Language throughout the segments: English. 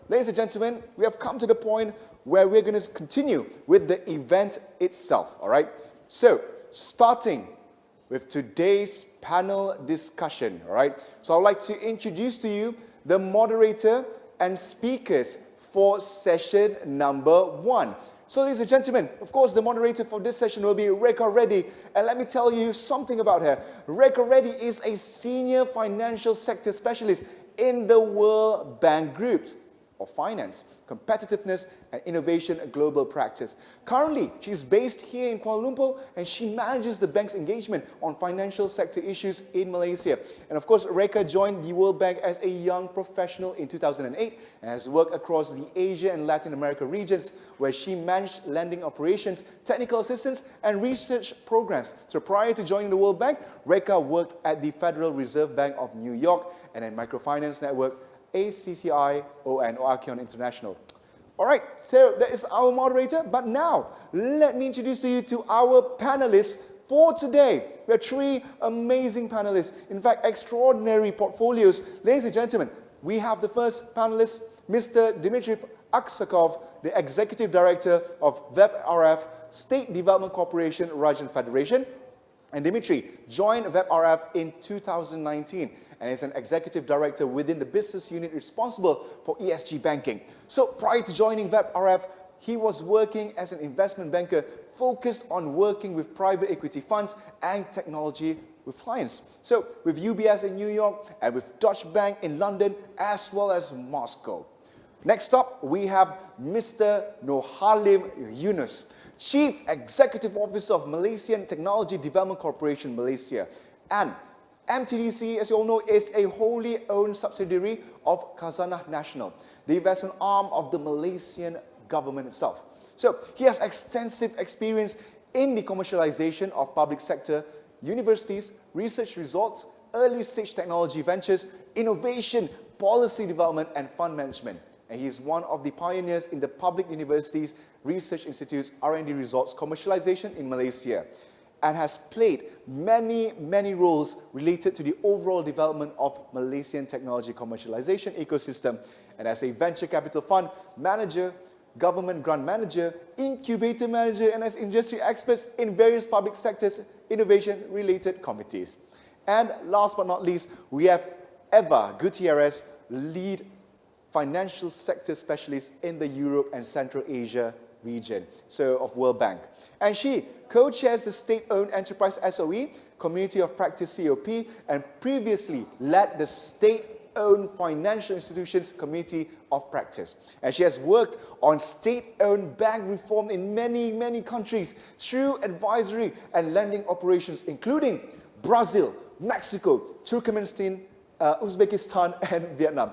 ladies and gentlemen, we have come to the point where we're going to continue with the event itself, all right? So, starting with today's panel discussion, all right? So I'd like to introduce to you the moderator and speakers for session number 1. So ladies and gentlemen, of course, the moderator for this session will be Rekha Reddy. And let me tell you something about her. Rekha Reddy is a senior financial sector specialist in the World Bank Groups of Finance, Competitiveness and Innovation Global Practice. Currently, she's based here in Kuala Lumpur and she manages the bank's engagement on financial sector issues in Malaysia. And of course, Rekha joined the World Bank as a young professional in 2008 and has worked across the Asia and Latin America regions where she managed lending operations, technical assistance and research programs. So prior to joining the World Bank, Rekha worked at the Federal Reserve Bank of New York and at Microfinance Network, ACCI, and Archeon International. All right, so that is our moderator. But now, let me introduce to you to our panelists for today. We have 3 amazing panelists. In fact, extraordinary portfolios. Ladies and gentlemen, we have the first panelist, Mr. Dmitriy Aksakov, the Executive Director of VEB.RF, State Development Corporation, Rajan Federation. And Dmitriy joined VEB.RF in 2019. And is an executive director within the business unit responsible for ESG banking. So prior to joining VEB.RF, he was working as an investment banker focused on working with private equity funds and technology with clients. So with UBS in New York and with Deutsche Bank in London as well as Moscow. Next up, we have Mr. Norhalim Yunus, Chief Executive Officer of Malaysian Technology Development Corporation, Malaysia. And MTDC, as you all know, is a wholly owned subsidiary of Khazanah Nasional, the investment arm of the Malaysian government itself. So he has extensive experience in the commercialization of public sector, universities, research resorts, early stage technology ventures, innovation, policy development and fund management. And he is one of the pioneers in the public universities, research institutes, R&D resorts commercialization in Malaysia, and has played many roles related to the overall development of Malaysian technology commercialization ecosystem, and as a venture capital fund manager, government grant manager, incubator manager, and as industry experts in various public sectors innovation-related committees. And last but not least, we have Eva Gutierrez, lead financial sector specialist in the Europe and Central Asia region, so of World Bank. And she co-chairs the state-owned enterprise SOE, Community of Practice COP, and previously led the state-owned financial institutions Community of Practice. And she has worked on state-owned bank reform in many countries through advisory and lending operations, including Brazil, Mexico, Turkmenistan, Uzbekistan, and Vietnam.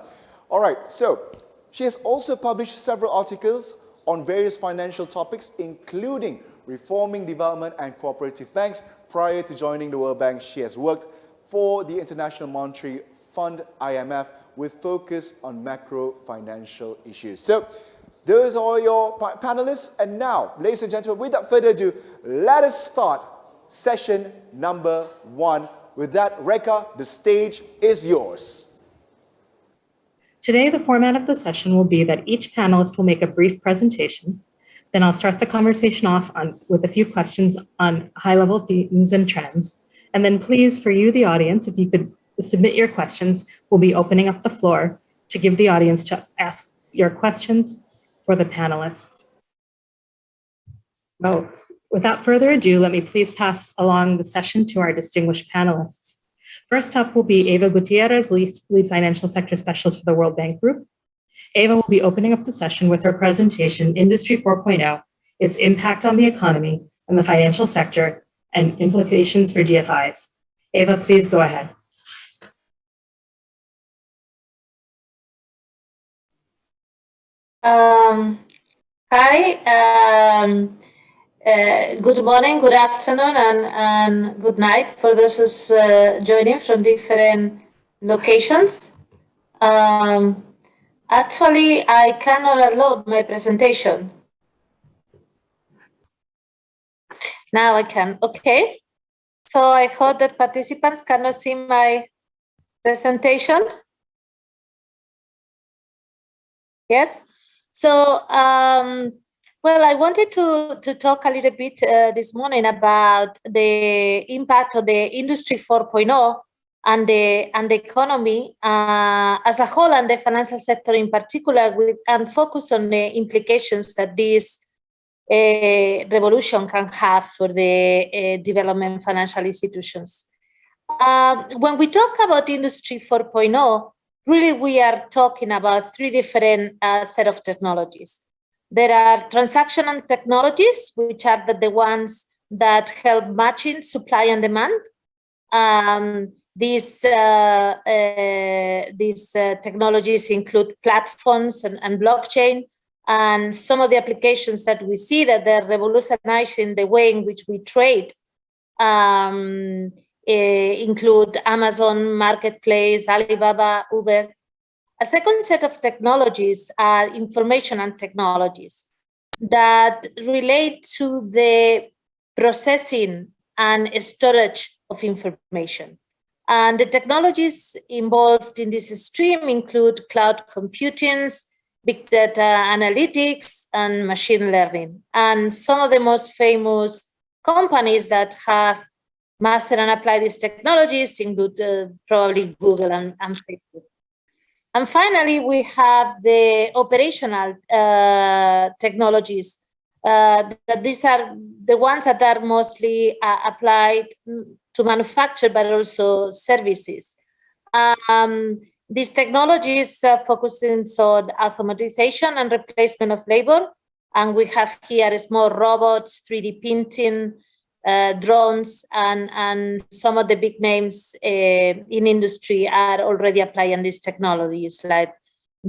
All right, so she has also published several articles on various financial topics, including reforming development and cooperative banks. Prior to joining the World Bank, she has worked for the International Monetary Fund, IMF, with focus on macro financial issues. So, those are your panelists. And now, ladies and gentlemen, without further ado, let us start session number 1. With that, Rekha, the stage is yours. Today, the format of the session will be that each panelist will make a brief presentation. Then I'll start the conversation off with a few questions on high-level themes and trends. And then please, for you, the audience, if you could submit your questions, we'll be opening up the floor to give the audience to ask your questions for the panelists. So without further ado, let me please pass along the session to our distinguished panelists. First up will be Eva Gutierrez, lead financial sector specialist for the World Bank Group. Eva will be opening up the session with her presentation, Industry 4.0, its impact on the economy and the financial sector, and implications for DFIs. Eva, please go ahead. Hi. Good morning, good afternoon, and good night for those who's joining from different locations. Actually, I cannot upload my presentation. Now I can, okay. So I hope that participants cannot see my presentation. Yes. So, well, I wanted to talk a little bit this morning about the impact of the Industry 4.0 and the economy as a whole, and the financial sector in particular, and focus on the implications that this revolution can have for the development financial institutions. When we talk about Industry 4.0, really we are talking about three different set of technologies. There are transactional technologies, which are the ones that help matching supply and demand. These technologies include platforms and blockchain, and some of the applications that we see that they're revolutionizing the way in which we trade include Amazon Marketplace, Alibaba, Uber. A second set of technologies are information and technologies that relate to the processing and storage of information. And the technologies involved in this stream include cloud computing, big data analytics, and machine learning. And some of the most famous companies that have mastered and applied these technologies include probably Google and Facebook. And finally, we have the operational technologies. These are the ones that are mostly applied to manufacture, but also services. These technologies focusing on automatization and replacement of labor. And we have here small robots, 3D printing, drones, and some of the big names in industry are already applying these technologies, like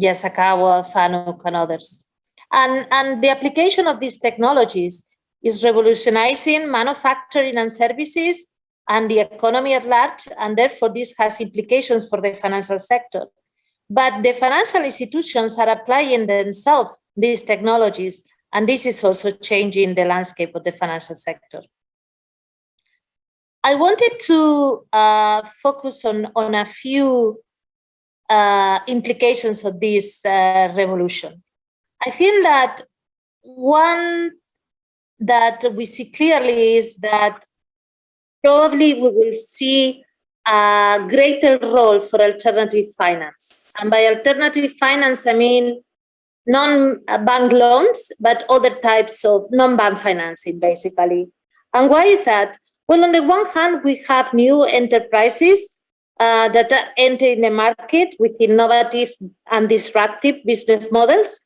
Aksakov, Fanuc, and others. And the application of these technologies is revolutionizing manufacturing and services and the economy at large, and therefore this has implications for the financial sector. But the financial institutions are applying themselves these technologies, and this is also changing the landscape of the financial sector. I wanted to focus on a few implications of this revolution. I think that one that we see clearly is that probably we will see a greater role for alternative finance. And by alternative finance, I mean non-bank loans, but other types of non-bank financing, basically. And why is that? Well, on the one hand, we have new enterprises that are entering the market with innovative and disruptive business models.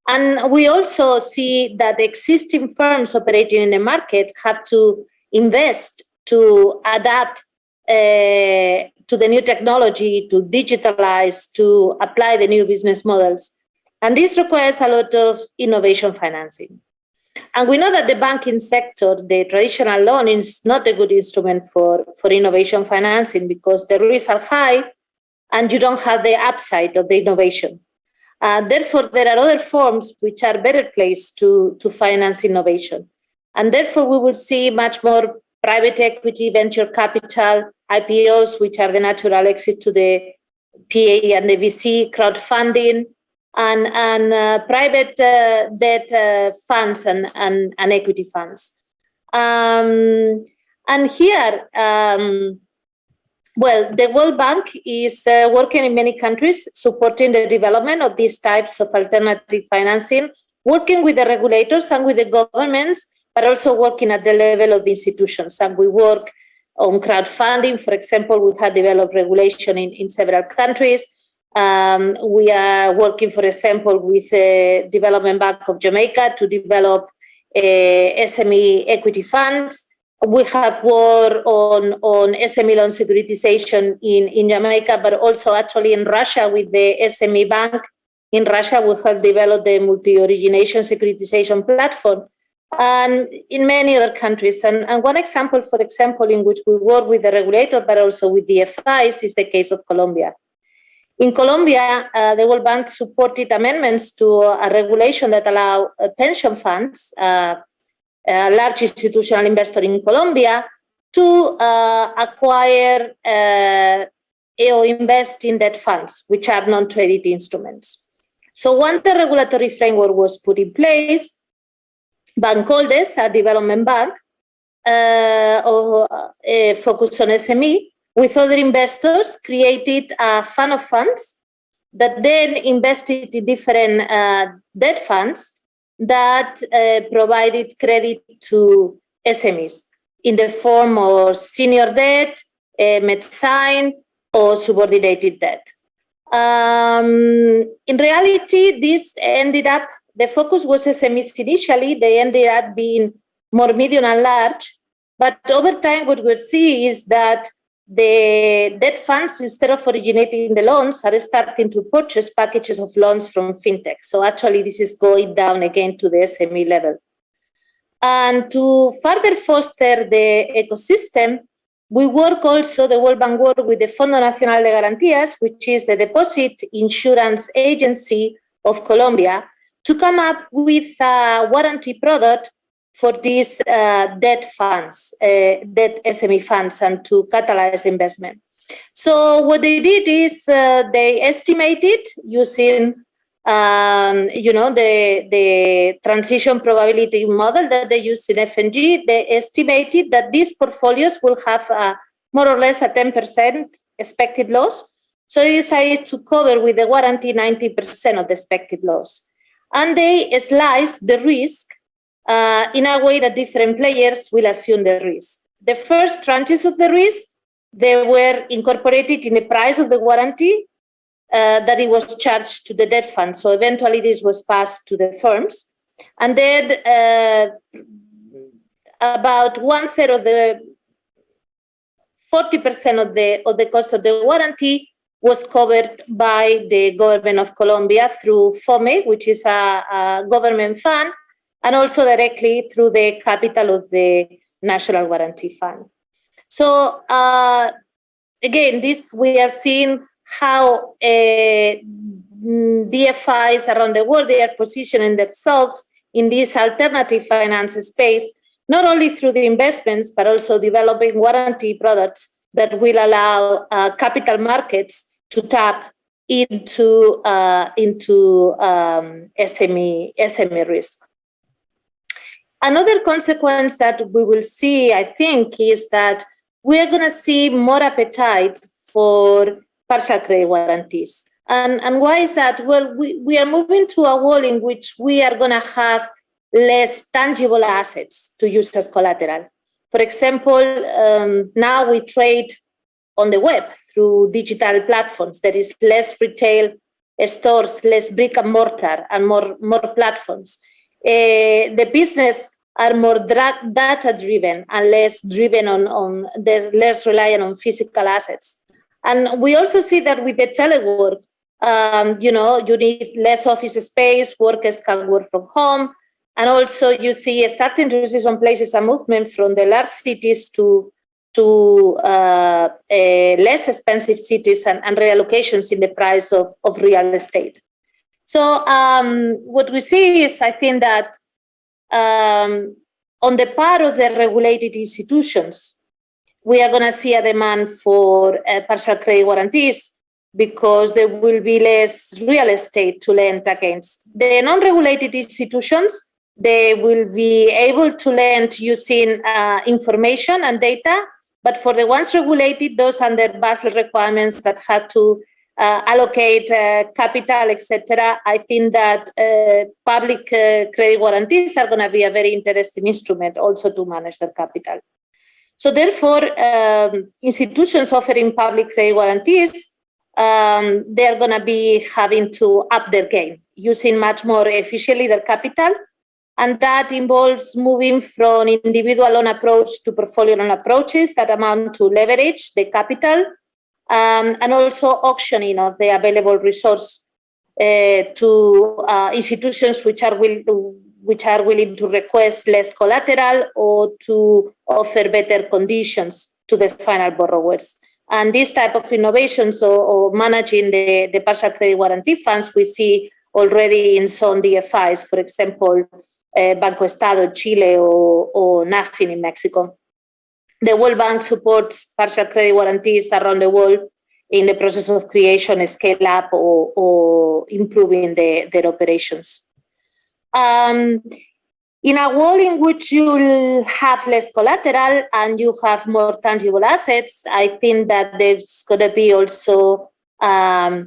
And we also see that existing firms operating in the market have to invest to adapt to the new technology, to digitalize, to apply the new business models. And this requires a lot of innovation financing. And we know that the banking sector, the traditional loan, is not a good instrument for innovation financing because the risks are high and you don't have the upside of the innovation. Therefore, there are other forms which are better placed to finance innovation. And therefore, we will see much more private equity, venture capital, IPOs, which are the natural exit to the PA and the VC, crowdfunding, and private debt funds and equity funds. And here, well, the World Bank is working in many countries supporting the development of these types of alternative financing, working with the regulators and with the governments, but also working at the level of the institutions. And we work on crowdfunding. For example, we have developed regulation in several countries. We are working, for example, with the Development Bank of Jamaica to develop SME equity funds. We have worked on SME loan securitization in Jamaica, but also actually in Russia with the SME Bank. In Russia, we have developed the multi-origination securitization platform, and in many other countries. And one example, for example, in which we work with the regulator, but also with DFIs, is the case of Colombia. In Colombia, the World Bank supported amendments to a regulation that allow pension funds, a large institutional investor in Colombia, to acquire or invest in debt funds, which are non-traded instruments. So once the regulatory framework was put in place, Bancoldes, a development bank, focused on SME, with other investors, created a fund of funds that then invested in different debt funds that provided credit to SMEs in the form of senior debt, mezzanine, or subordinated debt. In reality, this ended up, the focus was SMEs initially, they ended up being more medium and large, but over time what we see is that the debt funds, instead of originating the loans, are starting to purchase packages of loans from fintech. So actually this is going down again to the SME level. And to further foster the ecosystem, we work also, the World Bank work with the Fondo Nacional de Garantías, which is the deposit insurance agency of Colombia, to come up with a warranty product for these debt funds, debt SME funds, and to catalyze investment. So what they did is they estimated using the transition probability model that they use in FNG, they estimated that these portfolios will have more or less a 10% expected loss. So they decided to cover with the warranty 90% of the expected loss. And they slice the risk in a way that different players will assume the risk. The first tranches of the risk, they were incorporated in the price of the warranty that it was charged to the debt fund. So eventually this was passed to the firms. And then about 1/3 of the 40% of the cost of the warranty was covered by the government of Colombia through FOME, which is a government fund, and also directly through the capital of the National Warranty Fund. So again, this we are seeing how DFIs around the world, they are positioning themselves in this alternative finance space, not only through the investments, but also developing warranty products that will allow capital markets to tap into SME risk. Another consequence that we will see, I think, is that we are going to see more appetite for partial credit warranties. And why is that? Well, we are moving to a world in which we are going to have less tangible assets to use as collateral. For example, now we trade on the web through digital platforms. There is less retail stores, less brick and mortar, and more platforms. The business are more data-driven and less driven they're less reliant on physical assets. And we also see that with the telework, you need less office space, workers can work from home. And also you see starting to see some places a movement from the large cities to less expensive cities and reallocations in the price of real estate. So what we see is, I think that on the part of the regulated institutions, we are going to see a demand for partial credit warranties because there will be less real estate to lend against. The non-regulated institutions, they will be able to lend using information and data, but for the ones regulated, those under Basel requirements that have to allocate capital, etc., I think that public credit warranties are going to be a very interesting instrument also to manage their capital. So therefore, institutions offering public credit warranties, they're going to be having to up their game, using much more efficiently their capital. And that involves moving from individual loan approach to portfolio loan approaches that amount to leverage the capital, and also auctioning of the available resource to institutions which are willing to request less collateral or to offer better conditions to the final borrowers. And this type of innovations or managing the partial credit warranty funds we see already in some DFIs, for example, Banco Estado in Chile or NAFIN in Mexico. The World Bank supports partial credit warranties around the world in the process of creation, scale up, or improving their operations. In a world in which you'll have less collateral and you have more tangible assets, I think that there's going to be also a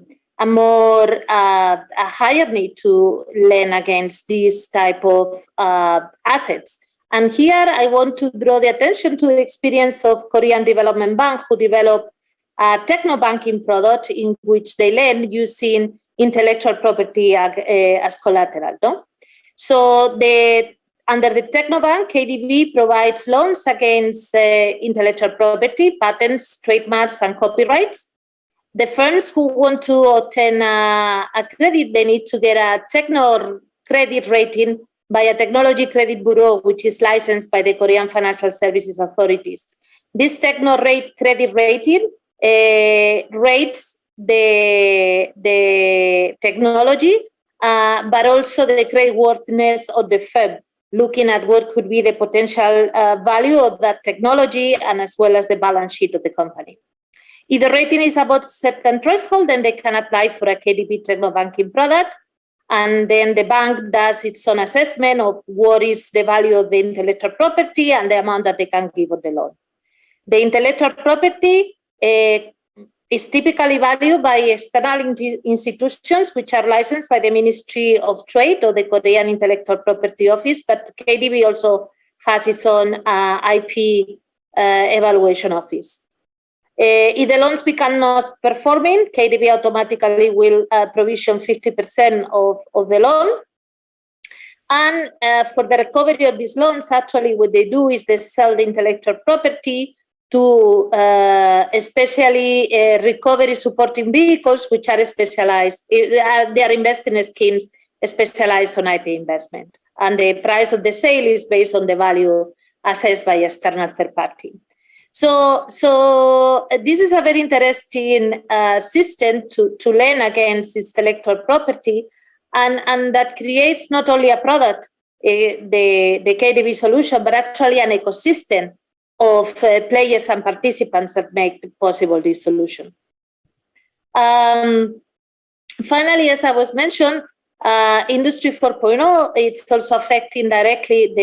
higher need to lend against these type of assets. And here I want to draw the attention to the experience of Korean Development Bank, who developed a techno banking product in which they lend using intellectual property as collateral. No? So under the Technobank, KDB provides loans against intellectual property, patents, trademarks, and copyrights. The firms who want to obtain a credit, they need to get a techno credit rating by a technology credit bureau, which is licensed by the Korean Financial Services Authorities. This techno credit rating rates the technology, but also the creditworthiness of the firm, looking at what could be the potential value of that technology and as well as the balance sheet of the company. If the rating is above certain threshold, then they can apply for a KDB techno banking product, and then the bank does its own assessment of what is the value of the intellectual property and the amount that they can give on the loan. The intellectual property is typically valued by external institutions which are licensed by the Ministry of Trade or the Korean Intellectual Property Office, but KDB also has its own IP evaluation office. If the loans become not performing, KDB automatically will provision 50% of the loan. And for the recovery of these loans, actually what they do is they sell the intellectual property to especially recovery supporting vehicles, which are specialized. They are investing schemes specialized on IP investment. And the price of the sale is based on the value assessed by external third party. So this is a very interesting system to lend against intellectual property, and that creates not only a product, the KDB solution, but actually an ecosystem of players and participants that make possible this solution. Finally, as I was mentioned, Industry 4.0, it's also affecting directly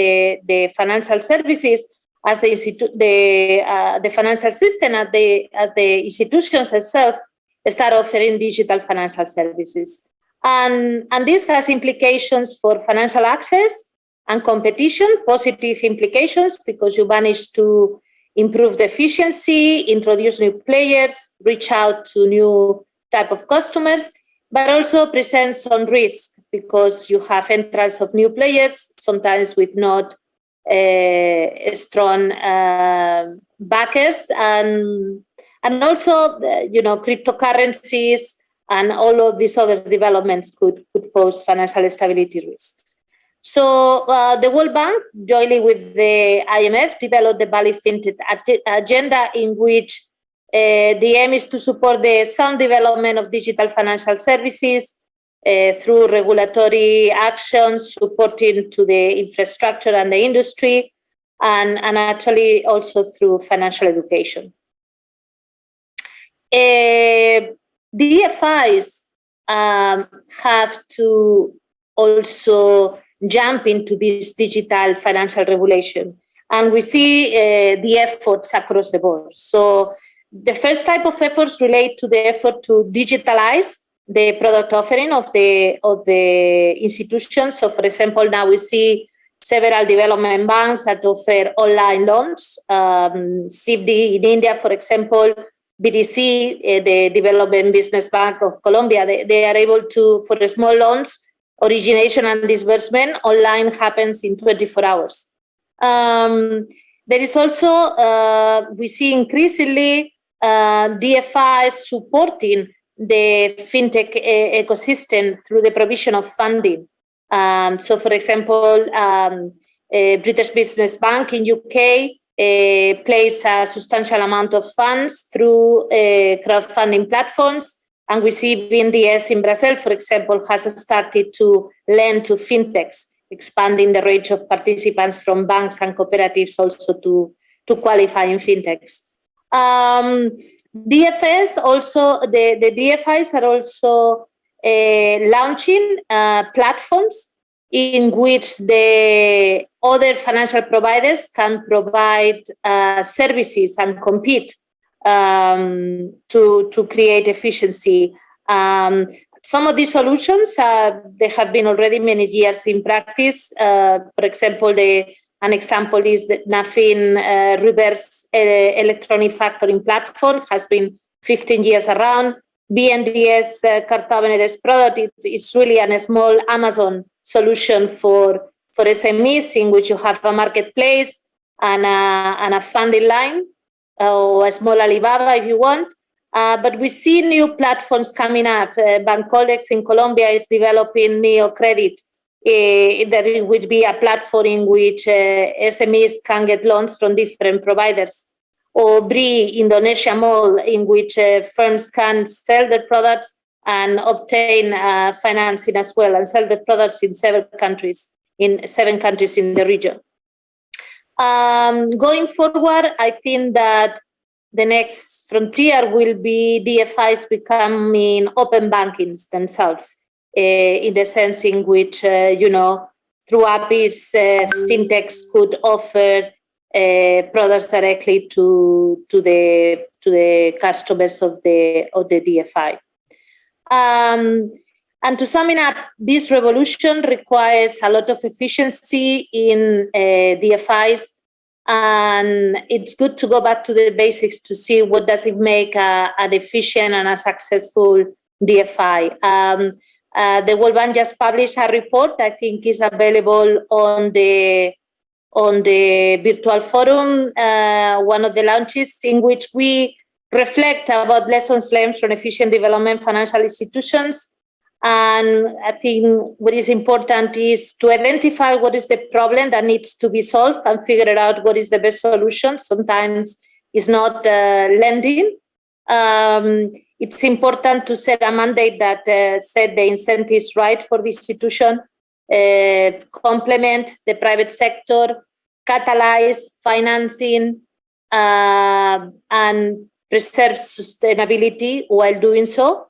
the financial services as the financial system, as the institutions themselves start offering digital financial services. And this has implications for financial access and competition, positive implications, because you manage to improve the efficiency, introduce new players, reach out to new type of customers, but also presents some risk because you have entrance of new players, sometimes with not strong backers, and also cryptocurrencies and all of these other developments could pose financial stability risks. So the World Bank, jointly with the IMF, developed the Bali FinTech agenda, in which the aim is to support the sound development of digital financial services through regulatory actions, supporting to the infrastructure and the industry, and actually also through financial education. DFIs have to also jump into this digital financial regulation, and we see the efforts across the board. So the first type of efforts relate to the effort to digitalize the product offering of the institutions. So, for example, now we see several development banks that offer online loans. CIBD in India, for example, BDC, the Development Business Bank of Colombia, they are able to, for the small loans, origination and disbursement online happens in 24 hours. There is also, we see increasingly DFIs supporting the fintech ecosystem through the provision of funding. So, for example, British Business Bank in UK plays a substantial amount of funds through crowdfunding platforms. And we see BNDES in Brazil, for example, has started to lend to fintechs, expanding the range of participants from banks and cooperatives also to qualify in fintechs. DFS also, the DFIs are also launching platforms in which the other financial providers can provide services and compete to create efficiency. Some of these solutions, they have been already many years in practice. For example, an example is the NAFIN reverse electronic factoring platform has been 15 years around. BNDES Cartavenedes product, it's really a small Amazon solution for SMEs in which you have a marketplace and a funding line, or a small Alibaba if you want. But we see new platforms coming up. Bancolex in Colombia is developing Neo Credit. There would be a platform in which SMEs can get loans from different providers. Or BRI Indonesia Mall, in which firms can sell their products and obtain financing as well, and sell the products in 7 countries in the region. Going forward, I think that the next frontier will be DFIs becoming open bankings themselves, in the sense in which, through APIs, fintechs could offer products directly to the customers of the DFI. And to sum it up, this revolution requires a lot of efficiency in DFIs, and it's good to go back to the basics to see what does it make an efficient and a successful DFI. The World Bank just published a report, I think is available on the virtual forum, one of the launches, in which we reflect about lessons learned from efficient development financial institutions. And I think what is important is to identify what is the problem that needs to be solved and figure out what is the best solution. Sometimes it's not lending. It's important to set a mandate that set the incentives right for the institution, complement the private sector, catalyze financing, and preserve sustainability while doing so.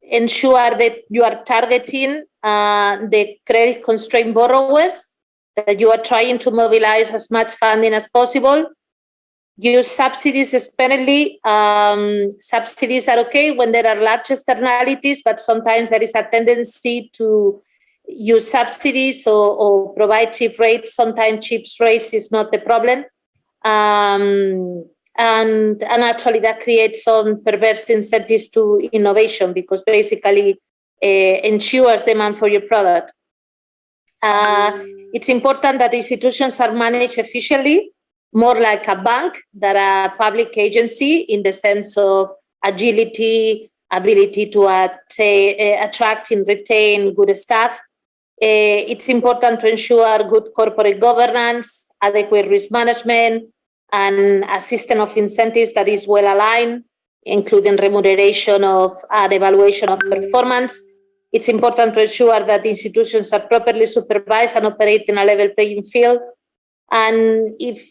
Ensure that you are targeting the credit constrained borrowers, that you are trying to mobilize as much funding as possible. Use subsidies sparingly. Subsidies are okay when there are large externalities, but sometimes there is a tendency to use subsidies or provide cheap rates. Sometimes cheap rates is not the problem. And actually that creates some perverse incentives to innovation, because basically ensures demand for your product. It's important that institutions are managed efficiently, more like a bank than a public agency, in the sense of agility, ability to attract and retain good staff. It's important to ensure good corporate governance, adequate risk management, and a system of incentives that is well aligned, including remuneration of and evaluation of performance. It's important to ensure that institutions are properly supervised and operate in a level playing field. And if,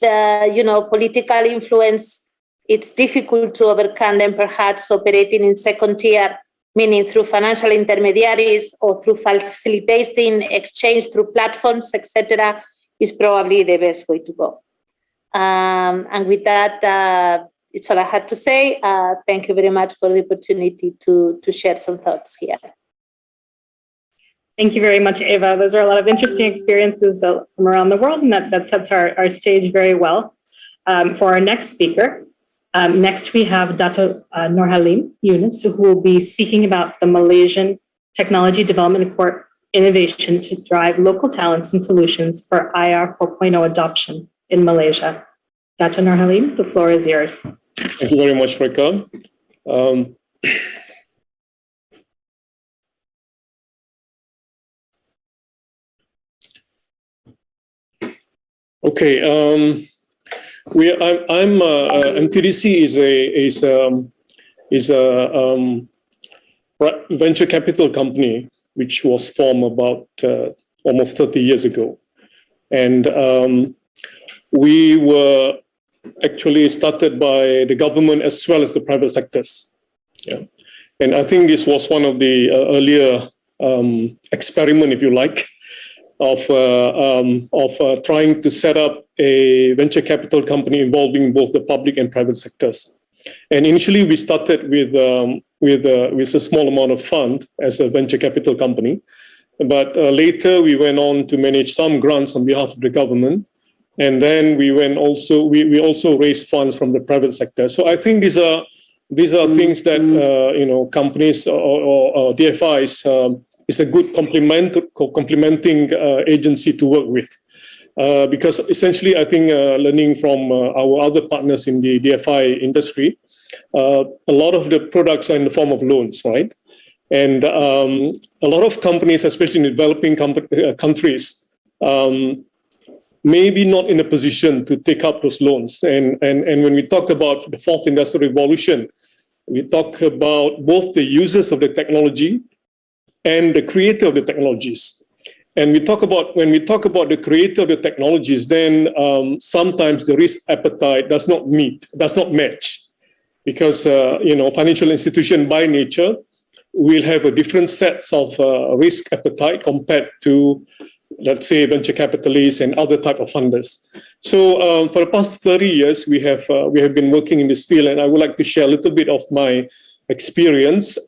political influence, it's difficult to overcome, then perhaps operating in second tier, meaning through financial intermediaries or through facilitating exchange through platforms, etc., is probably the best way to go. And with that, it's all I had to say. Thank you very much for the opportunity to share some thoughts here. Thank you very much, Eva. Those are a lot of interesting experiences from around the world, and that sets our stage very well for our next speaker. Next, we have Dato Norhalim Yunus, who will be speaking about the Malaysian Technology Development Corp innovation to drive local talents and solutions for IR 4.0 adoption in Malaysia. Dato Norhalim, the floor is yours. Thank you very much, Rekha. Okay, MTDC is a venture capital company which was formed about almost 30 years ago, and we were actually started by the government as well as the private sectors. Yeah. And I think this was one of the earlier experiment, if you like, of trying to set up a venture capital company involving both the public and private sectors. And initially, we started with a small amount of fund as a venture capital company, but later we went on to manage some grants on behalf of the government, and then we also raised funds from the private sector. So I think these are things that companies or DFIs is a good complementing agency to work with. Because essentially, I think learning from our other partners in the DFI industry, a lot of the products are in the form of loans, right? And a lot of companies, especially in developing countries, maybe not in a position to take up those loans. And when we talk about the fourth industrial revolution, we talk about both the users of the technology and the creator of the technologies. And when we talk about the creator of the technologies, then sometimes the risk appetite does not match, because financial institution by nature will have a different sets of risk appetite compared to, let's say, venture capitalists and other type of funders. So for the past 30 years, we have been working in this field, and I would like to share a little bit of my experience.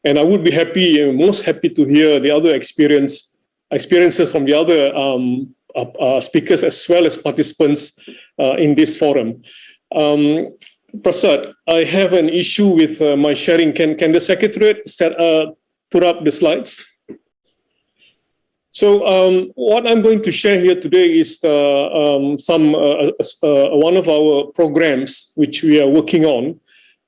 And I would be most happy to hear the other experiences from the other speakers as well as participants in this forum. Prasad, I have an issue with my sharing. Can the Secretariat put up the slides? So what I'm going to share here today is one of our programs which we are working on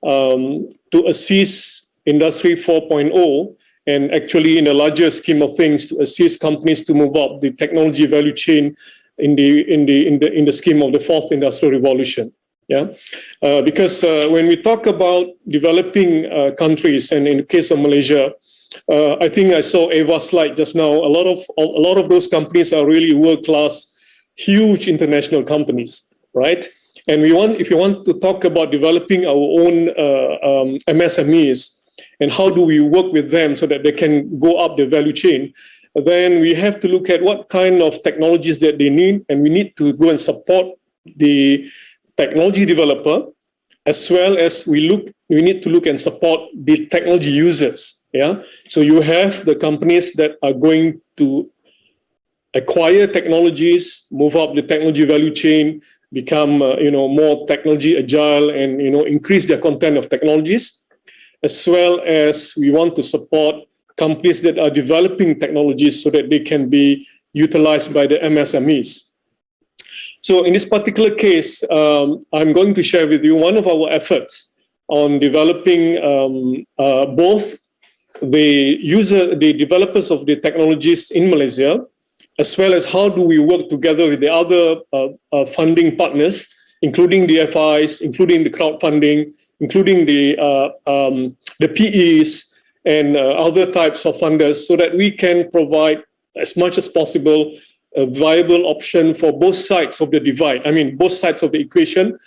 to assist Industry 4.0, and actually in a larger scheme of things to assist companies to move up the technology value chain in the scheme of the fourth industrial revolution. Yeah, because when we talk about developing countries, and in the case of Malaysia, I think I saw Eva's slide just now. A lot of those companies are really world-class, huge international companies, right? And if you want to talk about developing our own MSMEs, and how do we work with them so that they can go up the value chain, then we have to look at what kind of technologies that they need, and we need to go and support the technology developer, as well as we need to look and support the technology users. Yeah, so you have the companies that are going to acquire technologies, move up the technology value chain, become more technology agile, and increase their content of technologies, as well as we want to support companies that are developing technologies so that they can be utilized by the MSMEs. So in this particular case, I'm going to share with you one of our efforts on developing both the developers of the technologies in Malaysia, as well as how do we work together with the other funding partners, including the DFIs, including the crowdfunding, including the PEs and other types of funders, so that we can provide as much as possible a viable option for both sides of the divide. I mean, both sides of the equation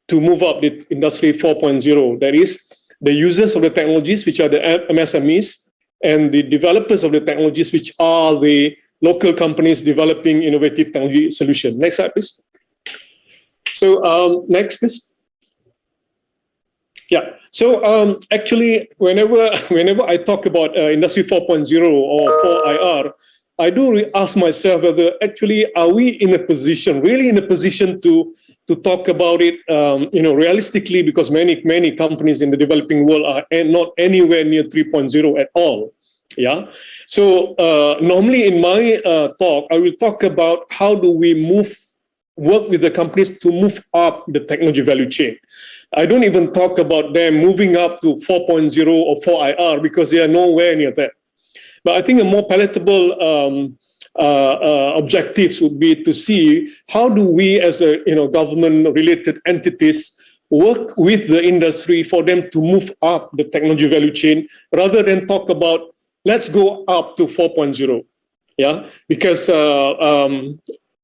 to move up the Industry 4.0. That is, the users of the technologies, which are the MSMEs, and the developers of the technologies, which are the local companies developing innovative technology solutions. Next slide, please. So next, please. Yeah. So actually, whenever I talk about Industry 4.0 or 4IR, I do ask myself whether actually are we really in a position to talk about it, realistically, because many companies in the developing world are not anywhere near 3.0 at all. Yeah. So normally in my talk, I will talk about how do we work with the companies to move up the technology value chain. I don't even talk about them moving up to 4.0 or 4IR because they are nowhere near that. But I think a more palatable objectives would be to see how do we as a government-related entities work with the industry for them to move up the technology value chain, rather than talk about let's go up to 4.0. Yeah, because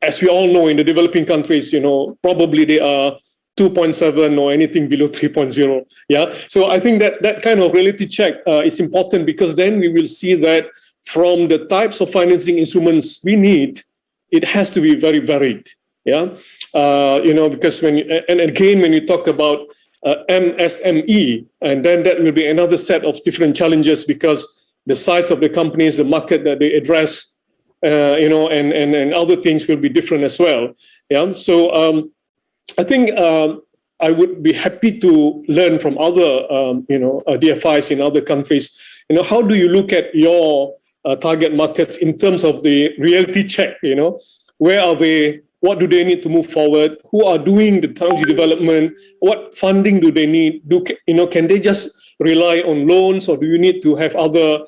as we all know, in the developing countries, probably they are 2.7 or anything below 3.0. Yeah. So I think that kind of reality check is important, because then we will see that from the types of financing instruments we need, it has to be very varied. Yeah. Because when you talk about MSME, and then that will be another set of different challenges, because the size of the companies, the market that they address, and other things will be different as well. Yeah. So I think I would be happy to learn from other, DFIs in other countries. How do you look at your target markets in terms of the reality check? Where are they? What do they need to move forward? Who are doing the technology development? What funding do they need? Can they just rely on loans, or do you need to have other,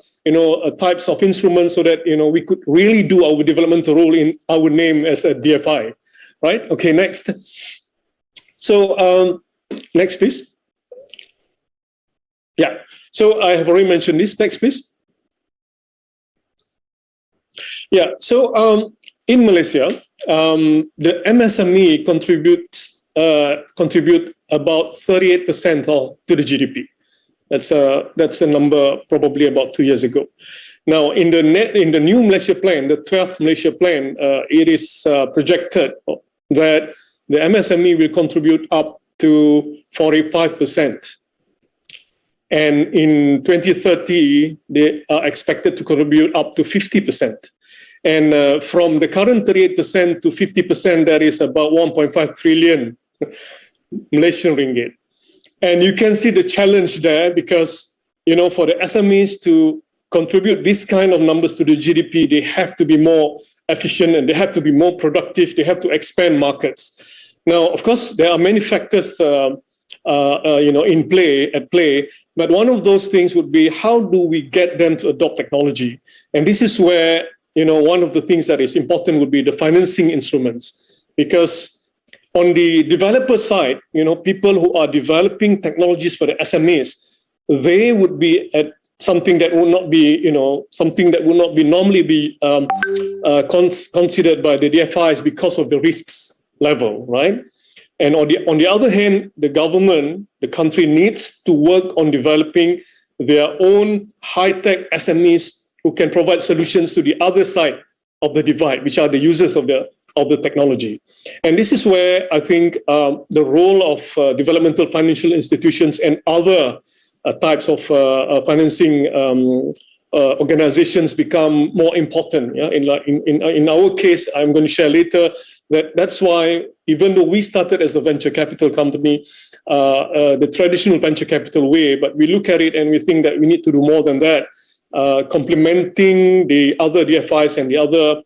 types of instruments so that, we could really do our developmental role in our name as a DFI, right? Okay, next. So next, please. Yeah, so I have already mentioned this. Next, please. Yeah, so in Malaysia, the MSME contribute about 38% to the GDP. That's a number probably about 2 years ago. Now, in the new Malaysia plan, the 12th Malaysia plan, it is projected that the MSME will contribute up to 45%. And in 2030, they are expected to contribute up to 50%. And from the current 38% to 50%, that is about 1.5 trillion Malaysian ringgit. And you can see the challenge there, because, for the SMEs to contribute this kind of numbers to the GDP, they have to be more efficient and they have to be more productive. They have to expand markets. Now, of course, there are many factors, at play. But one of those things would be, how do we get them to adopt technology? And this is where, one of the things that is important would be the financing instruments. Because on the developer side, people who are developing technologies for the SMEs, they would be at something that would not be, normally be considered by the DFIs because of the risks level, right? And on the other hand, the government, the country needs to work on developing their own high-tech SMEs who can provide solutions to the other side of the divide, which are the users of the technology. And this is where I think the role of developmental financial institutions and other types of financing organizations become more important. Yeah? In our case, I'm going to share later that's why, even though we started as a venture capital company, the traditional venture capital way, but we look at it and we think that we need to do more than that. Complementing the other DFIs and the other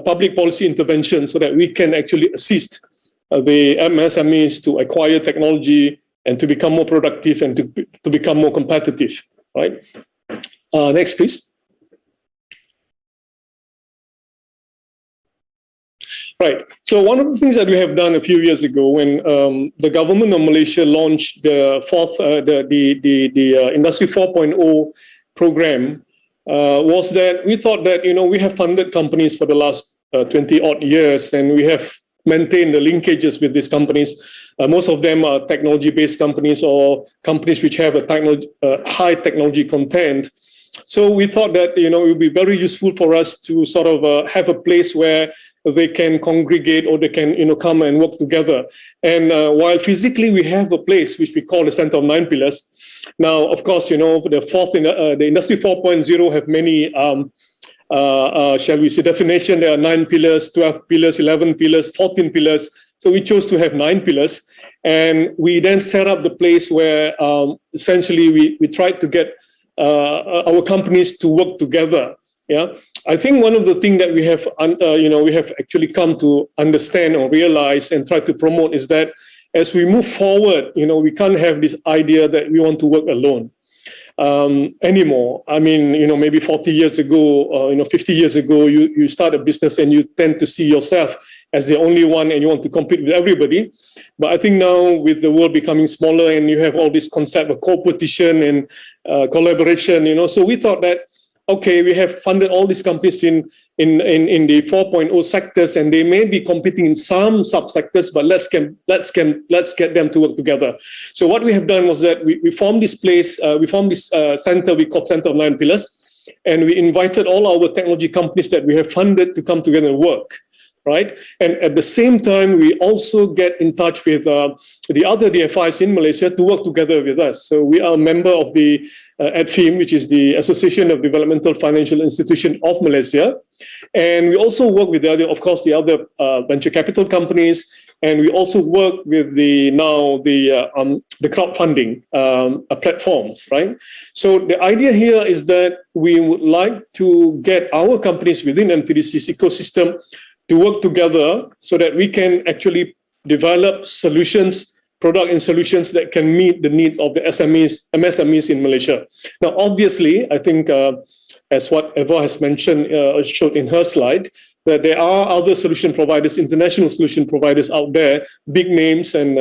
public policy interventions, so that we can actually assist the MSMEs to acquire technology and to become more productive and to become more competitive. Right? Next, please. Right. So one of the things that we have done a few years ago, when the government of Malaysia launched the Industry 4.0 program, was that we thought that, we have funded companies for the last 20 odd years, and we have maintained the linkages with these companies. Most of them are technology-based companies or companies which have a high technology content. So we thought that, it would be very useful for us to sort of have a place where they can congregate, or they can, come and work together. And while physically we have a place which we call the Center of Nine Pillars. Now, of course, the Industry 4.0 have many, shall we say, definition. There are 9 pillars, 12 pillars, 11 pillars, 14 pillars. So we chose to have 9 pillars. And we then set up the place where essentially we tried to get our companies to work together. Yeah, I think one of the things that we have, we have actually come to understand or realize and try to promote is that as we move forward, we can't have this idea that we want to work alone anymore. I mean, maybe 40 years ago, 50 years ago, you start a business and you tend to see yourself as the only one and you want to compete with everybody. But I think now, with the world becoming smaller and you have all this concept of competition and collaboration, so we thought that okay, we have funded all these companies in the 4.0 sectors, and they may be competing in some subsectors, but let's get them to work together. So what we have done was that we formed this center we call Center of Nine Pillars, and we invited all our technology companies that we have funded to come together and work. Right, and at the same time, we also get in touch with the other DFIs in Malaysia to work together with us. So we are a member of the ADFIM, which is the Association of Developmental Financial Institutions of Malaysia, and we also work with the other venture capital companies, and we also work with the crowdfunding platforms. Right. So the idea here is that we would like to get our companies within MTDC's ecosystem to work together so that we can actually develop solutions, product and solutions that can meet the needs of the MSMEs in Malaysia. Now, obviously, I think as what Eva has mentioned, showed in her slide, that there are other solution providers, international solution providers out there, big names, and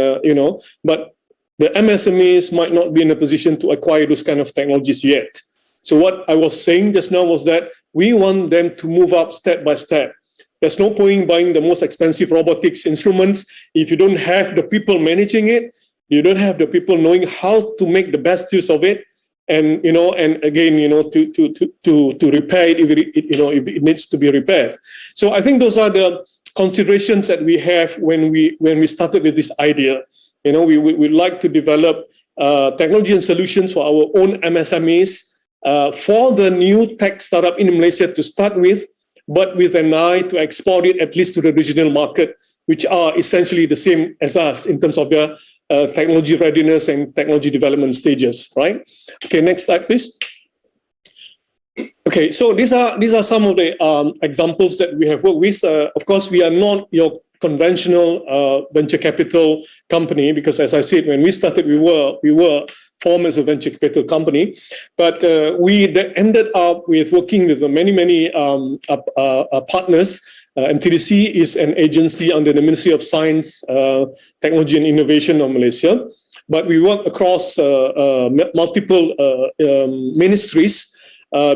but the MSMEs might not be in a position to acquire those kind of technologies yet. So what I was saying just now was that we want them to move up step by step. There's no point buying the most expensive robotics instruments if you don't have the people managing it, you don't have the people knowing how to make the best use of it, and again, to repair it if it needs to be repaired. So I think those are the considerations that we have when we started with this idea. We would like to develop technology and solutions for our own MSMEs for the new tech startup in Malaysia to start with, but with an eye to export it at least to the regional market, which are essentially the same as us in terms of their technology readiness and technology development stages, right? Okay, next slide, please. Okay, so these are some of the examples that we have worked with. Of course, we are not your conventional venture capital company, because as I said, when we started, we were formed as a venture capital company, but we ended up with working with many partners. MTDC is an agency under the Ministry of Science, Technology and Innovation of Malaysia, but we work across multiple ministries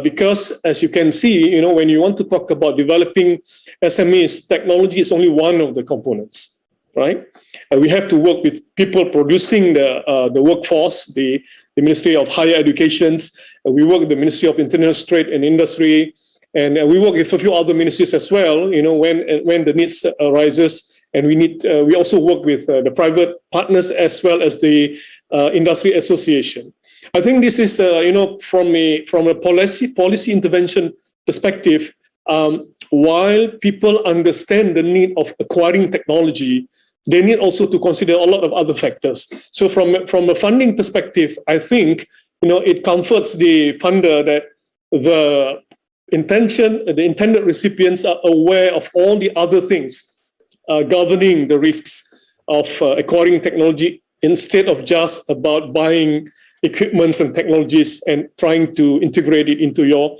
because, as you can see, when you want to talk about developing SMEs, technology is only one of the components, right? We have to work with people producing the workforce, the Ministry of Higher Educations. We work with the Ministry of International Trade and Industry, and we work with a few other ministries as well. When the needs arises, and we also work with the private partners as well as the industry association. I think this is from a policy intervention perspective. While people understand the need of acquiring technology, they need also to consider a lot of other factors. So from a funding perspective, I think it comforts the funder that the intended recipients are aware of all the other things governing the risks of acquiring technology, instead of just about buying equipments and technologies and trying to integrate it into your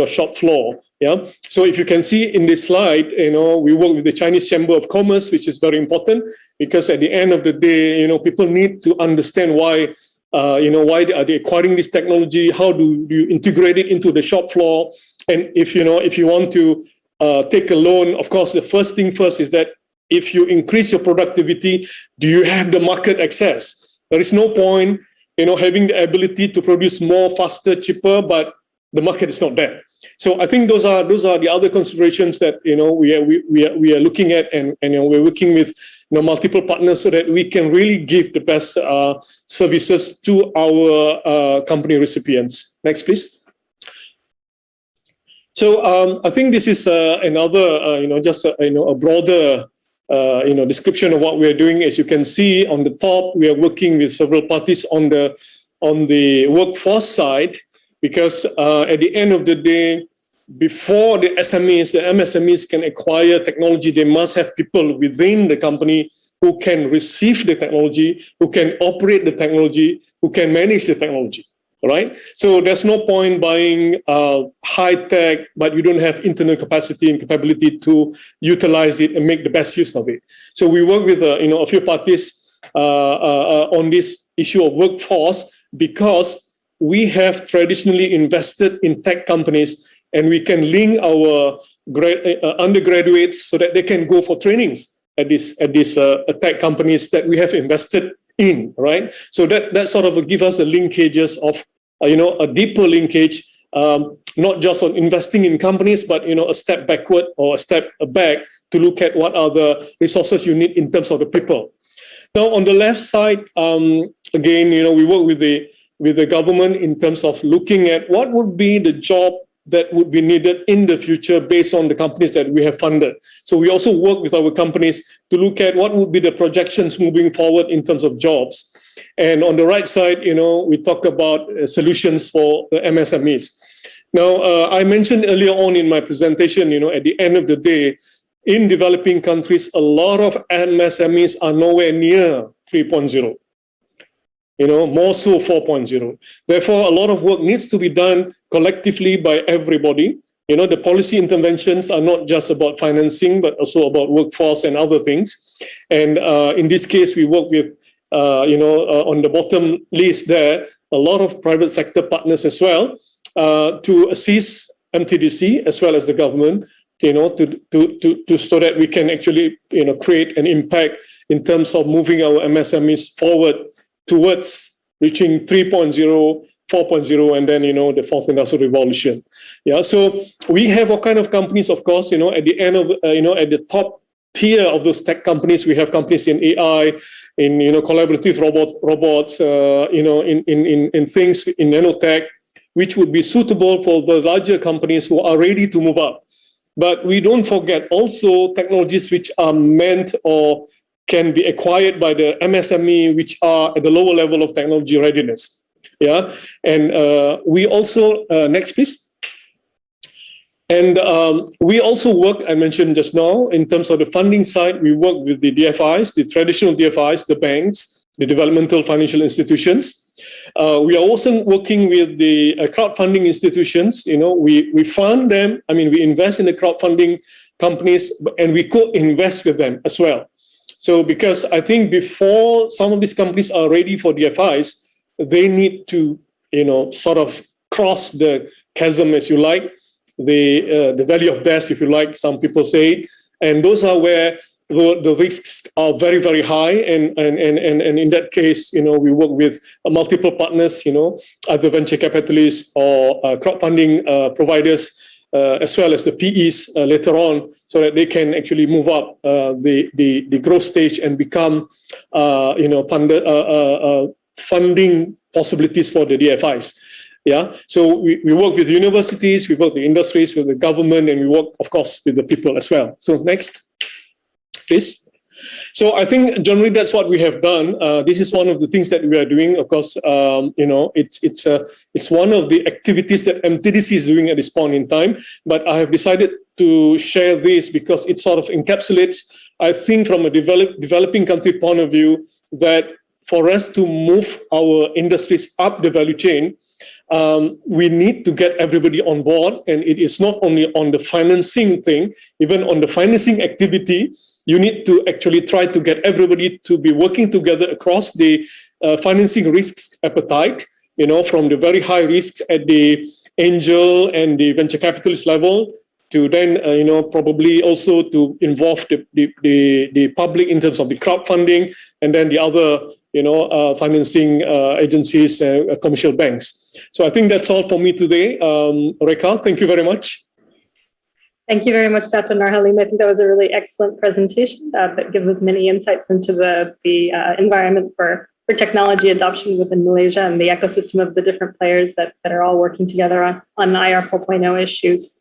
shop floor. Yeah. So if you can see in this slide, we work with the Chinese Chamber of Commerce, which is very important, because at the end of the day, people need to understand why are they acquiring this technology? How do you integrate it into the shop floor? And if you want to take a loan, of course, the first thing first is that if you increase your productivity, do you have the market access? There is no point having the ability to produce more, faster, cheaper, but the market is not there. So I think those are the other considerations that we are looking at, and we're working with multiple partners so that we can really give the best services to our company recipients. Next, please. So I think this is another a broader description of what we're doing. As you can see on the top, we are working with several parties on the workforce side, because at the end of the day, before the MSMEs can acquire technology, they must have people within the company who can receive the technology, who can operate the technology, who can manage the technology. Right? So there's no point buying high tech, but you don't have internal capacity and capability to utilize it and make the best use of it. So we work with a few parties on this issue of workforce, because we have traditionally invested in tech companies, and we can link our undergraduates so that they can go for trainings at these tech companies that we have invested in, right? So that sort of give us a linkages of, a deeper linkage, not just on investing in companies, but, a step backward or a step back to look at what are the resources you need in terms of the people. Now, on the left side, again, we work with the government in terms of looking at what would be the job that would be needed in the future based on the companies that we have funded. So we also work with our companies to look at what would be the projections moving forward in terms of jobs. And on the right side, we talk about solutions for the MSMEs. Now, I mentioned earlier on in my presentation, at the end of the day, in developing countries, a lot of MSMEs are nowhere near 3.0. More so 4.0. Therefore, a lot of work needs to be done collectively by everybody. The policy interventions are not just about financing, but also about workforce and other things. And in this case, we work with, on the bottom list there, a lot of private sector partners as well, to assist MTDC as well as the government, so that we can actually, create an impact in terms of moving our MSMEs forward towards reaching 3.0, 4.0, and then, the fourth industrial revolution. Yeah, so we have all kind of companies, of course, at the end of, at the top tier of those tech companies, we have companies in AI, in, collaborative robots, in things in nanotech, which would be suitable for the larger companies who are ready to move up. But we don't forget also technologies which are meant or can be acquired by the MSME, which are at the lower level of technology readiness. Yeah, and we also, next please. And we also work, I mentioned just now, in terms of the funding side, we work with the DFIs, the traditional DFIs, the banks, the developmental financial institutions. We are also working with the crowdfunding institutions. We fund them, we invest in the crowdfunding companies, and we co-invest with them as well. So because I think before some of these companies are ready for DFIs, they need to, sort of cross the chasm, as you like, the valley of death, if you like, some people say. And those are where the risks are very, very high. And in that case, we work with multiple partners, either venture capitalists or crowdfunding providers, as well as the PEs later on, so that they can actually move up the growth stage and become, funding possibilities for the DFIs. Yeah, so we work with universities, we work with industries, with the government, and we work, of course, with the people as well. So next, please. So I think generally that's what we have done. This is one of the things that we are doing. Of course, it's one of the activities that MTDC is doing at this point in time. But I have decided to share this because it sort of encapsulates, I think, from a developing country point of view, that for us to move our industries up the value chain, we need to get everybody on board. And it is not only on the financing thing, even on the financing activity, you need to actually try to get everybody to be working together across the financing risks appetite, from the very high risks at the angel and the venture capitalist level to then, probably also to involve the public in terms of the crowdfunding and then the other, financing agencies, commercial banks. So I think that's all for me today. Rekha, thank you very much. Thank you very much, Dato Norhalim. I think that was a really excellent presentation that gives us many insights into the environment for technology adoption within Malaysia and the ecosystem of the different players that are all working together on IR 4.0 issues.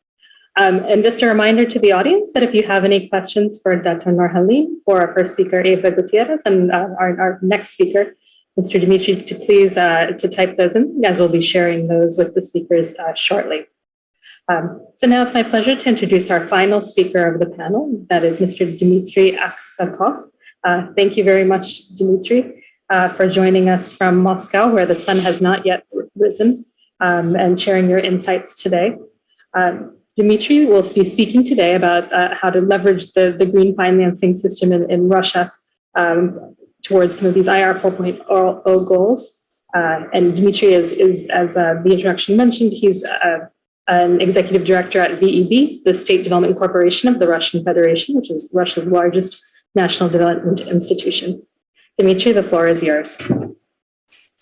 And just a reminder to the audience that if you have any questions for Dato Norhalim, for our first speaker, Eva Gutierrez, and our next speaker, Mr. Dmitriy, to please to type those in, as we'll be sharing those with the speakers shortly. So now it's my pleasure to introduce our final speaker of the panel, that is Mr. Dmitriy Aksakov. Thank you very much, Dmitriy, for joining us from Moscow, where the sun has not yet risen, and sharing your insights today. Dmitriy will be speaking today about how to leverage the green financing system in Russia towards some of these IR 4.0 goals. And Dmitriy is as the introduction mentioned, he's an executive director at VEB, the State Development Corporation of the Russian Federation, which is Russia's largest national development institution. Dmitriy, the floor is yours.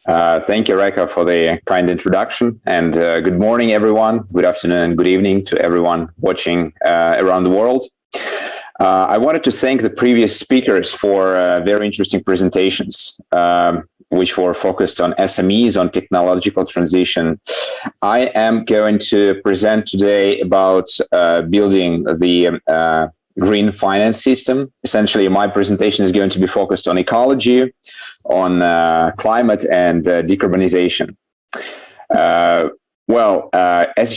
Thank you, Rekha, for the kind introduction. And good morning, everyone. Good afternoon, good evening to everyone watching around the world. I wanted to thank the previous speakers for very interesting presentations, which were focused on SMEs, on technological transition. I am going to present today about building the green finance system. Essentially, my presentation is going to be focused on ecology, on climate and decarbonization. As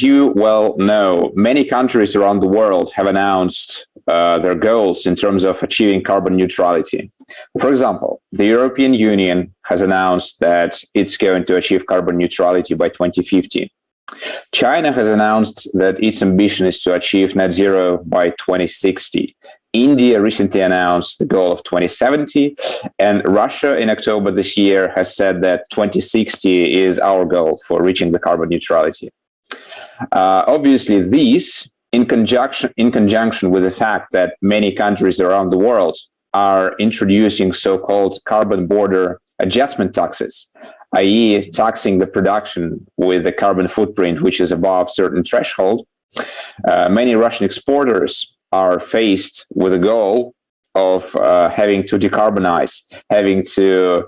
you well know, many countries around the world have announced their goals in terms of achieving carbon neutrality. For example, the European Union has announced that it's going to achieve carbon neutrality by 2050. China has announced that its ambition is to achieve net zero by 2060. India recently announced the goal of 2070, and Russia in October this year has said that 2060 is our goal for reaching the carbon neutrality. Obviously, these, in conjunction with the fact that many countries around the world are introducing so-called carbon border adjustment taxes, i.e. taxing the production with a carbon footprint which is above certain threshold, many Russian exporters are faced with a goal of having to decarbonize, having to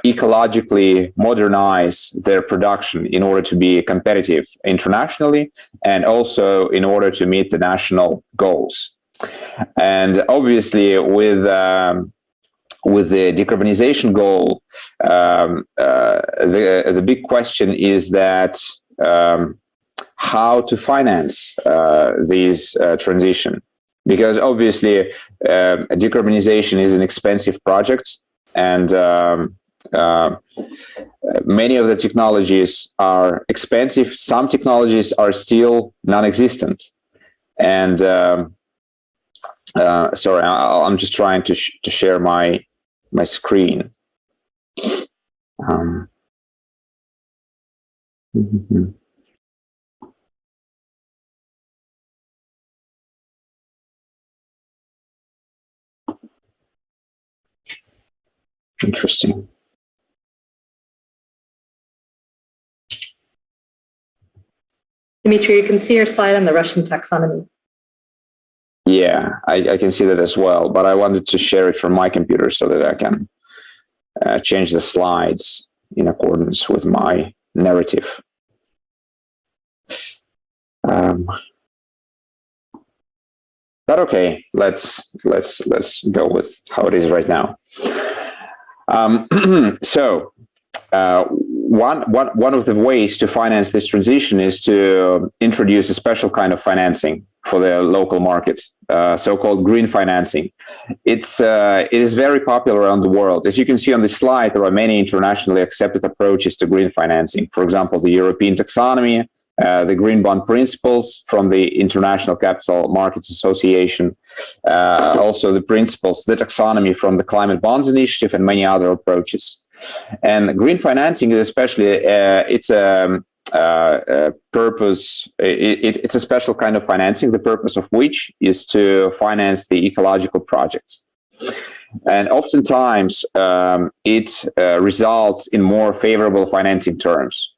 ecologically modernize their production in order to be competitive internationally and also in order to meet the national goals. And obviously with the decarbonization goal, the big question is that how to finance these transition, because obviously decarbonization is an expensive project, and many of the technologies are expensive. Some technologies are still non-existent, and sorry, I'm just trying to share my screen. Interesting. Dmitriy, you can see your slide on the Russian taxonomy. Yeah, I can see that as well, but I wanted to share it from my computer so that I can change the slides in accordance with my narrative. But okay, let's go with how it is right now. So one of the ways to finance this transition is to introduce a special kind of financing for the local market, so-called green financing. It is very popular around the world. As you can see on this slide, there are many internationally accepted approaches to green financing. For example, the European Taxonomy, the Green Bond Principles from the International Capital Markets Association, also the principles, the Taxonomy from the Climate Bonds Initiative, and many other approaches. And green financing is especially, it's a purpose, it's a special kind of financing, the purpose of which is to finance the ecological projects. And oftentimes it results in more favorable financing terms.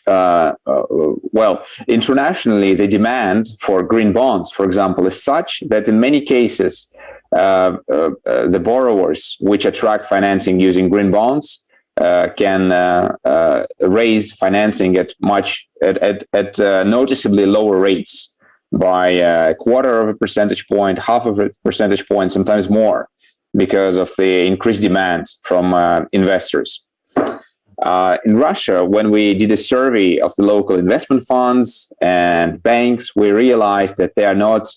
Well, internationally, the demand for green bonds, for example, is such that in many cases, the borrowers which attract financing using green bonds can raise financing at noticeably lower rates by a quarter of a percentage point, half of a percentage point, sometimes more, because of the increased demand from investors. In Russia, when we did a survey of the local investment funds and banks, we realized that they are not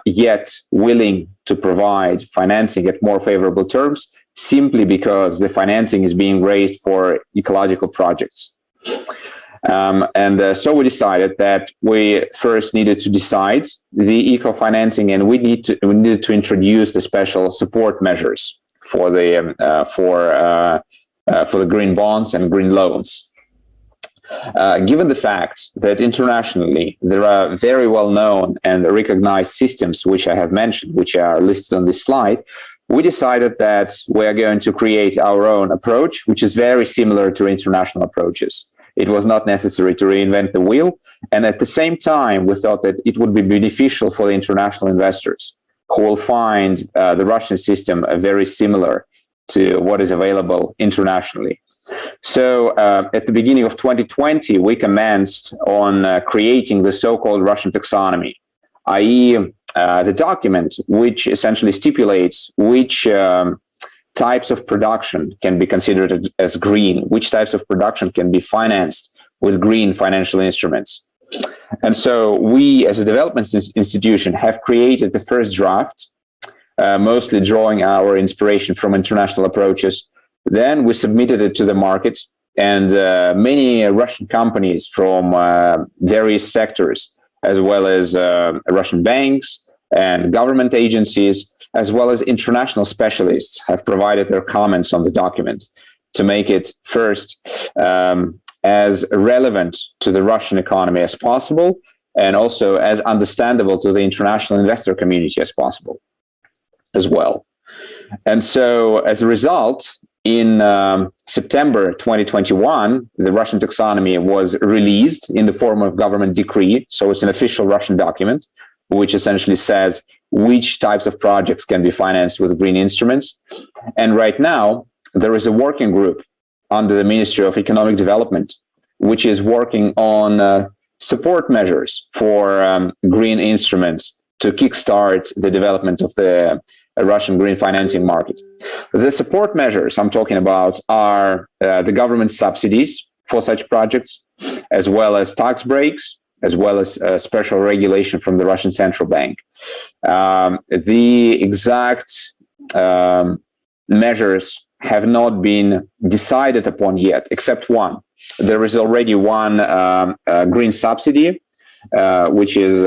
yet willing to provide financing at more favorable terms, simply because the financing is being raised for ecological projects. So we decided that we first needed to decide the eco-financing, and we needed to introduce the special support measures for the for the green bonds and green loans. Given the fact that internationally there are very well-known and recognized systems which I have mentioned, which are listed on this slide, we decided that we are going to create our own approach, which is very similar to international approaches. It was not necessary to reinvent the wheel, and at the same time, we thought that it would be beneficial for the international investors who will find the Russian system very similar to what is available internationally. So at the beginning of 2020, we commenced on creating the so-called Russian taxonomy, i.e. The document which essentially stipulates which types of production can be considered as green, which types of production can be financed with green financial instruments. And so we, as a development institution, have created the first draft, mostly drawing our inspiration from international approaches. Then we submitted it to the market, and many Russian companies from various sectors, as well as Russian banks and government agencies, as well as international specialists, have provided their comments on the document to make it first as relevant to the Russian economy as possible, and also as understandable to the international investor community as possible as well. And so as a result, in September 2021, the Russian taxonomy was released in the form of government decree. So it's an official Russian document, which essentially says which types of projects can be financed with green instruments. And right now, there is a working group under the Ministry of Economic Development, which is working on support measures for green instruments to kickstart the development of the Russian green financing market. The support measures I'm talking about are the government subsidies for such projects, as well as tax breaks, as well as special regulation from the Russian Central Bank. The exact measures have not been decided upon yet, except one. There is already one green subsidy, which is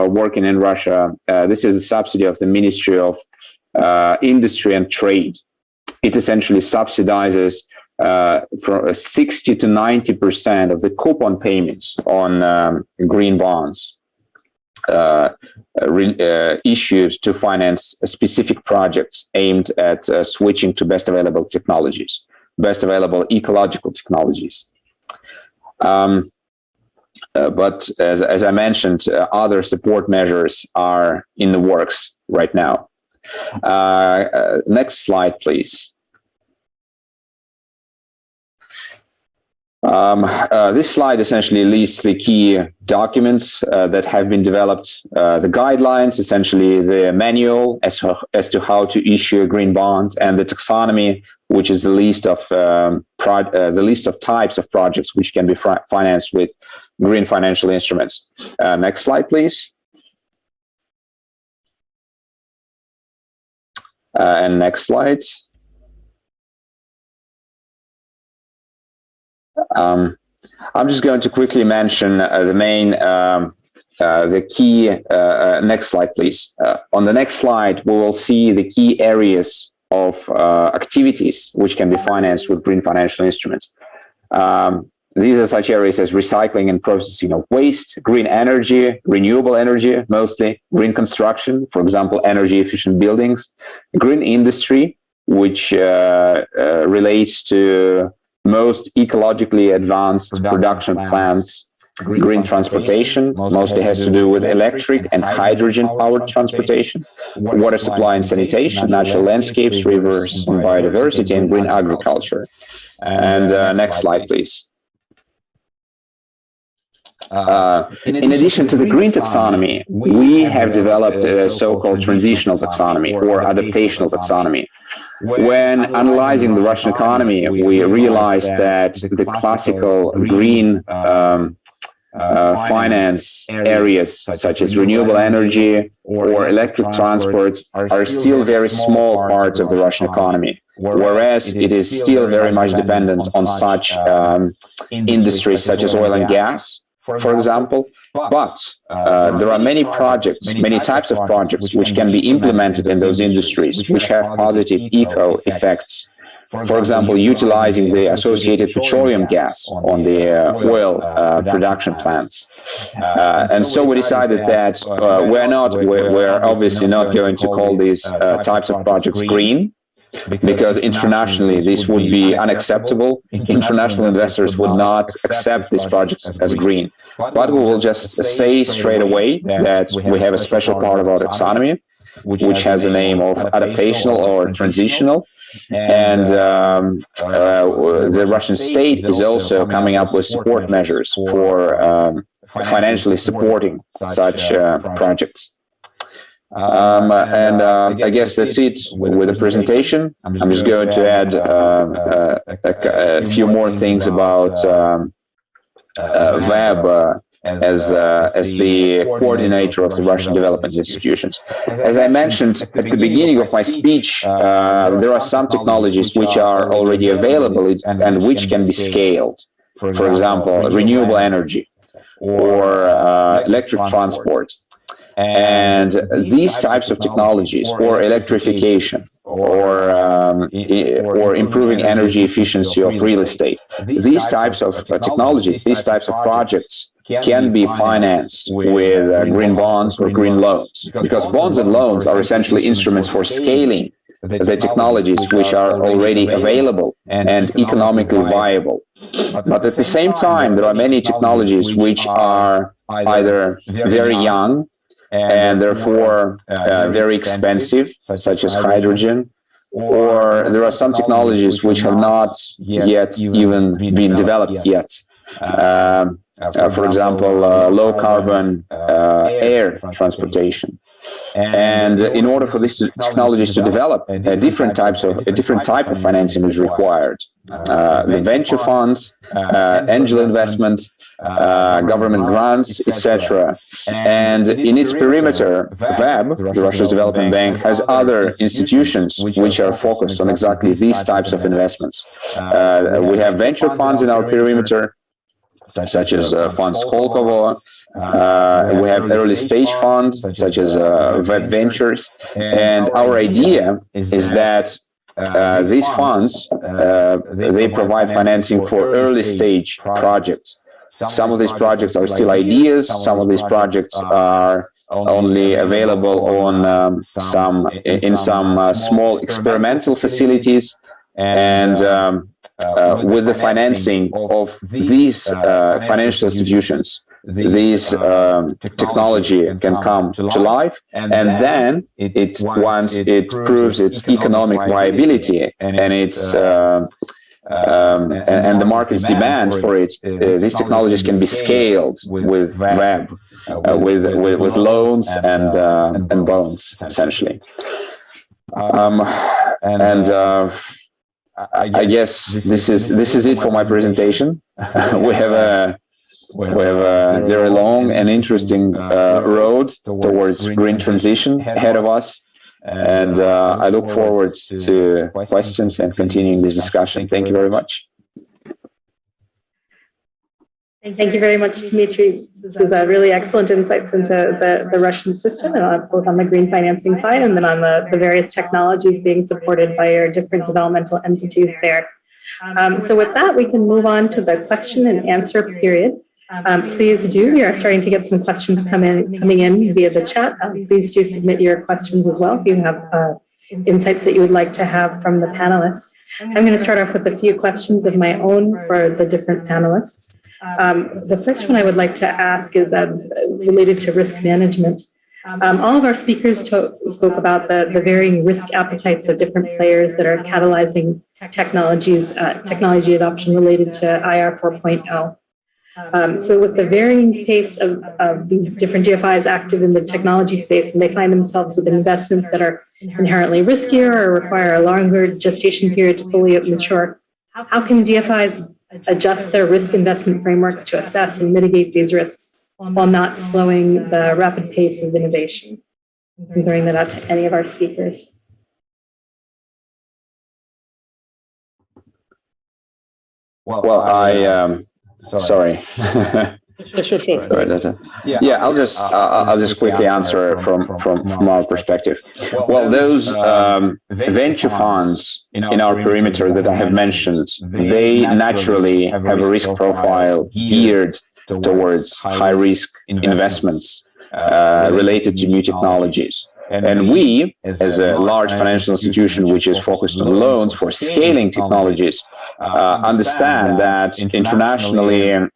working in Russia. This is a subsidy of the Ministry of Industry and Trade. It essentially subsidizes from 60 to 90% of the coupon payments on green bonds issued to finance specific projects aimed at switching to best available technologies, best available ecological technologies. But as I mentioned, other support measures are in the works right now. Next slide, please. This slide essentially lists the key documents that have been developed, the guidelines, essentially the manual as to how to issue a green bond, and the taxonomy, which is the list of types of projects which can be financed with green financial instruments. Next slide, please. And next slide. I'm just going to quickly mention the key, next slide, please. On the next slide, we will see the key areas of activities which can be financed with green financial instruments. These are such areas as recycling and processing of waste, green energy, renewable energy, mostly green construction, for example, energy efficient buildings, green industry, which relates to most ecologically advanced production plants, green transportation, mostly has to do with electric and hydrogen powered transportation, water supply and sanitation, natural landscapes, rivers and biodiversity, and green agriculture. And next slide, please. In addition to the green taxonomy, we have developed a so-called transitional taxonomy or adaptational taxonomy. When analyzing the Russian economy, we realized that the classical green finance areas, such as renewable energy or electric transport, are still very small parts of the Russian economy, whereas it is still very much dependent on such industries such as oil and gas, for example. But there are many projects, many types of projects which can be implemented in those industries, which have positive eco effects For example, utilizing the associated petroleum gas on the oil production plants. And so we decided that we're obviously not going to call these types of projects green, because internationally this would be unacceptable. International investors would not accept these projects as green. But we will just say straight away that we have a special part of our taxonomy, which has a name of adaptational or transitional. And the Russian state is also coming up with support measures for financially supporting such projects. I guess that's it with the presentation. I'm just going to add a few more things about VEB as the coordinator of the Russian development institutions. As I mentioned at the beginning of my speech, there are some technologies which are already available and which can be scaled. For example, renewable energy or electric transport. And these types of technologies, or electrification, or improving energy efficiency of real estate, these types of technologies, these types of projects can be financed with green bonds or green loans, because bonds and loans are essentially instruments for scaling the technologies which are already available and economically viable. But at the same time, there are many technologies which are either very young and therefore very expensive, such as hydrogen, or there are some technologies which have not yet even been developed yet. For example, low carbon air transportation. And in order for these technologies to develop, a different type of financing is required. The venture funds, angel investment, government grants, etc. And in its perimeter, VEB, the Russia's Development Bank, has other institutions which are focused on exactly these types of investments. We have venture funds in our perimeter, such as Fund Skolkovo. We have early stage funds, such as VEB Ventures. And our idea is that these funds, they provide financing for early stage projects. Some of these projects are still ideas. Some of these projects are only available on some small experimental facilities. And with the financing of these financial institutions, this technology can come to life, and then once it proves its economic viability and its and the market's demand for it, these technologies can be scaled with VEB, with loans and bonds, essentially. I guess this is it for my presentation. We have a very long and interesting road towards green transition ahead of us, and I look forward to questions and continuing this discussion. Thank you very much. Thank you very much, Dmitry. This was a really excellent insights into the Russian system, and both on the green financing side and then on the various technologies being supported by your different developmental entities there. So with that, we can move on to the question and answer period. Please do. We are starting to get some questions coming in via the chat. Please do submit your questions as well if you have insights that you would like to have from the panelists. I'm going to start off with a few questions of my own for the different panelists. The first one I would like to ask is related to risk management. All of our speakers spoke about the varying risk appetites of different players that are catalyzing technology adoption related to IR 4.0. So with the varying pace of these different DFIs active in the technology space, and they find themselves with investments that are inherently riskier or require a longer gestation period to fully mature, how can DFIs adjust their risk investment frameworks to assess and mitigate these risks while not slowing the rapid pace of innovation? I'm throwing that out to any of our speakers. Well, sorry. Sure. Sorry, Dato. Yeah, I'll just quickly answer from our perspective. Well, those venture funds in our perimeter that I have mentioned, they naturally have a risk profile geared towards high-risk investments related to new technologies. And we, as a large financial institution which is focused on loans for scaling technologies, understand that internationally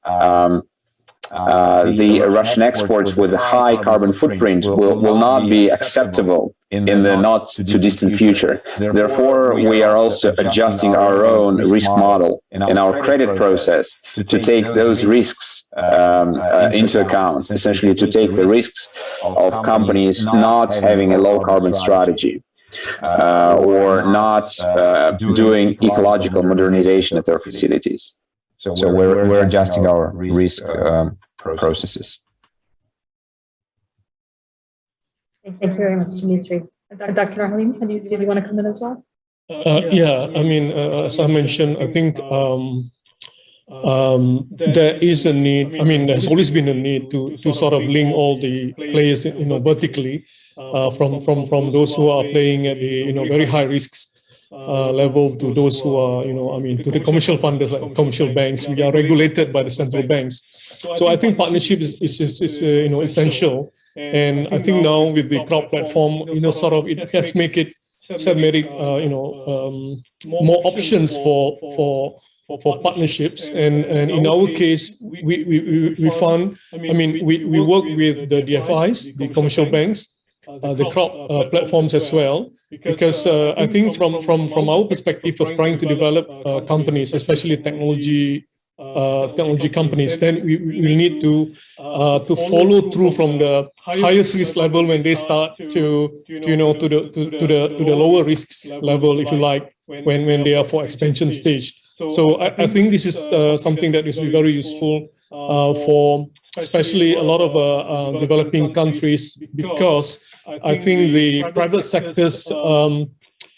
the Russian exports with a high carbon footprint will not be acceptable in the not too distant future. Therefore, we are also adjusting our own risk model in our credit process to take those risks into account, essentially to take the risks of companies not having a low carbon strategy or not doing ecological modernization at their facilities. So we're adjusting our risk processes. Thank you very much, Dmitry. Dr. Norhalim, did you want to come in as well? Yeah, I mean, as I mentioned, I think there is a need. I mean, there's always been a need to sort of link all the players, vertically, from those who are playing at the very high risks level to those who are, to the commercial funders like commercial banks. We are regulated by the central banks. So I think partnership is essential. And I think now with the crowd platform, it has made it more options for partnerships. And in our case, we found, we work with the DFIs, the commercial banks, the crowd platforms as well, because I think from our perspective of trying to develop companies, especially technology companies, then we need to follow through from the highest risk level when they start to the lower risks level, if you like, when they are for expansion stage. So I think this is something that is very useful for especially a lot of developing countries, because I think the private sector's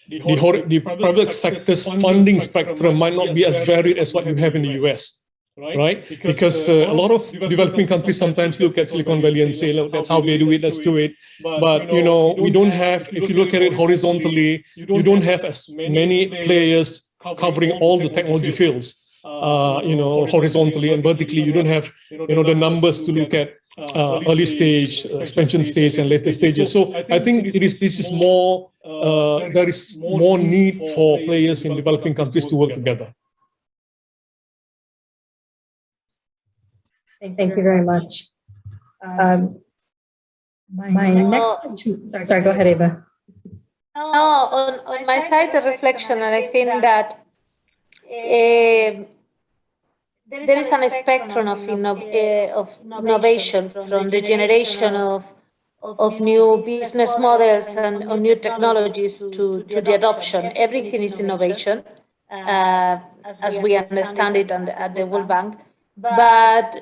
the private sector's funding spectrum might not be as varied as what you have in the US, right? Because a lot of developing countries sometimes look at Silicon Valley and say, look, that's how they do it, let's do it. But, we don't have, if you look at it horizontally, you don't have as many players covering all the technology fields. Horizontally and vertically, you don't have, the numbers to look at early stage, expansion stage, and later stages. So I think there is more need for players in developing countries to work together. Thank you very much. My next question. Sorry, go ahead, Eva. On my side, a reflection, and I think that there is a spectrum of innovation, from the generation of new business models and new technologies to the adoption. Everything is innovation, as we understand it at the World Bank. But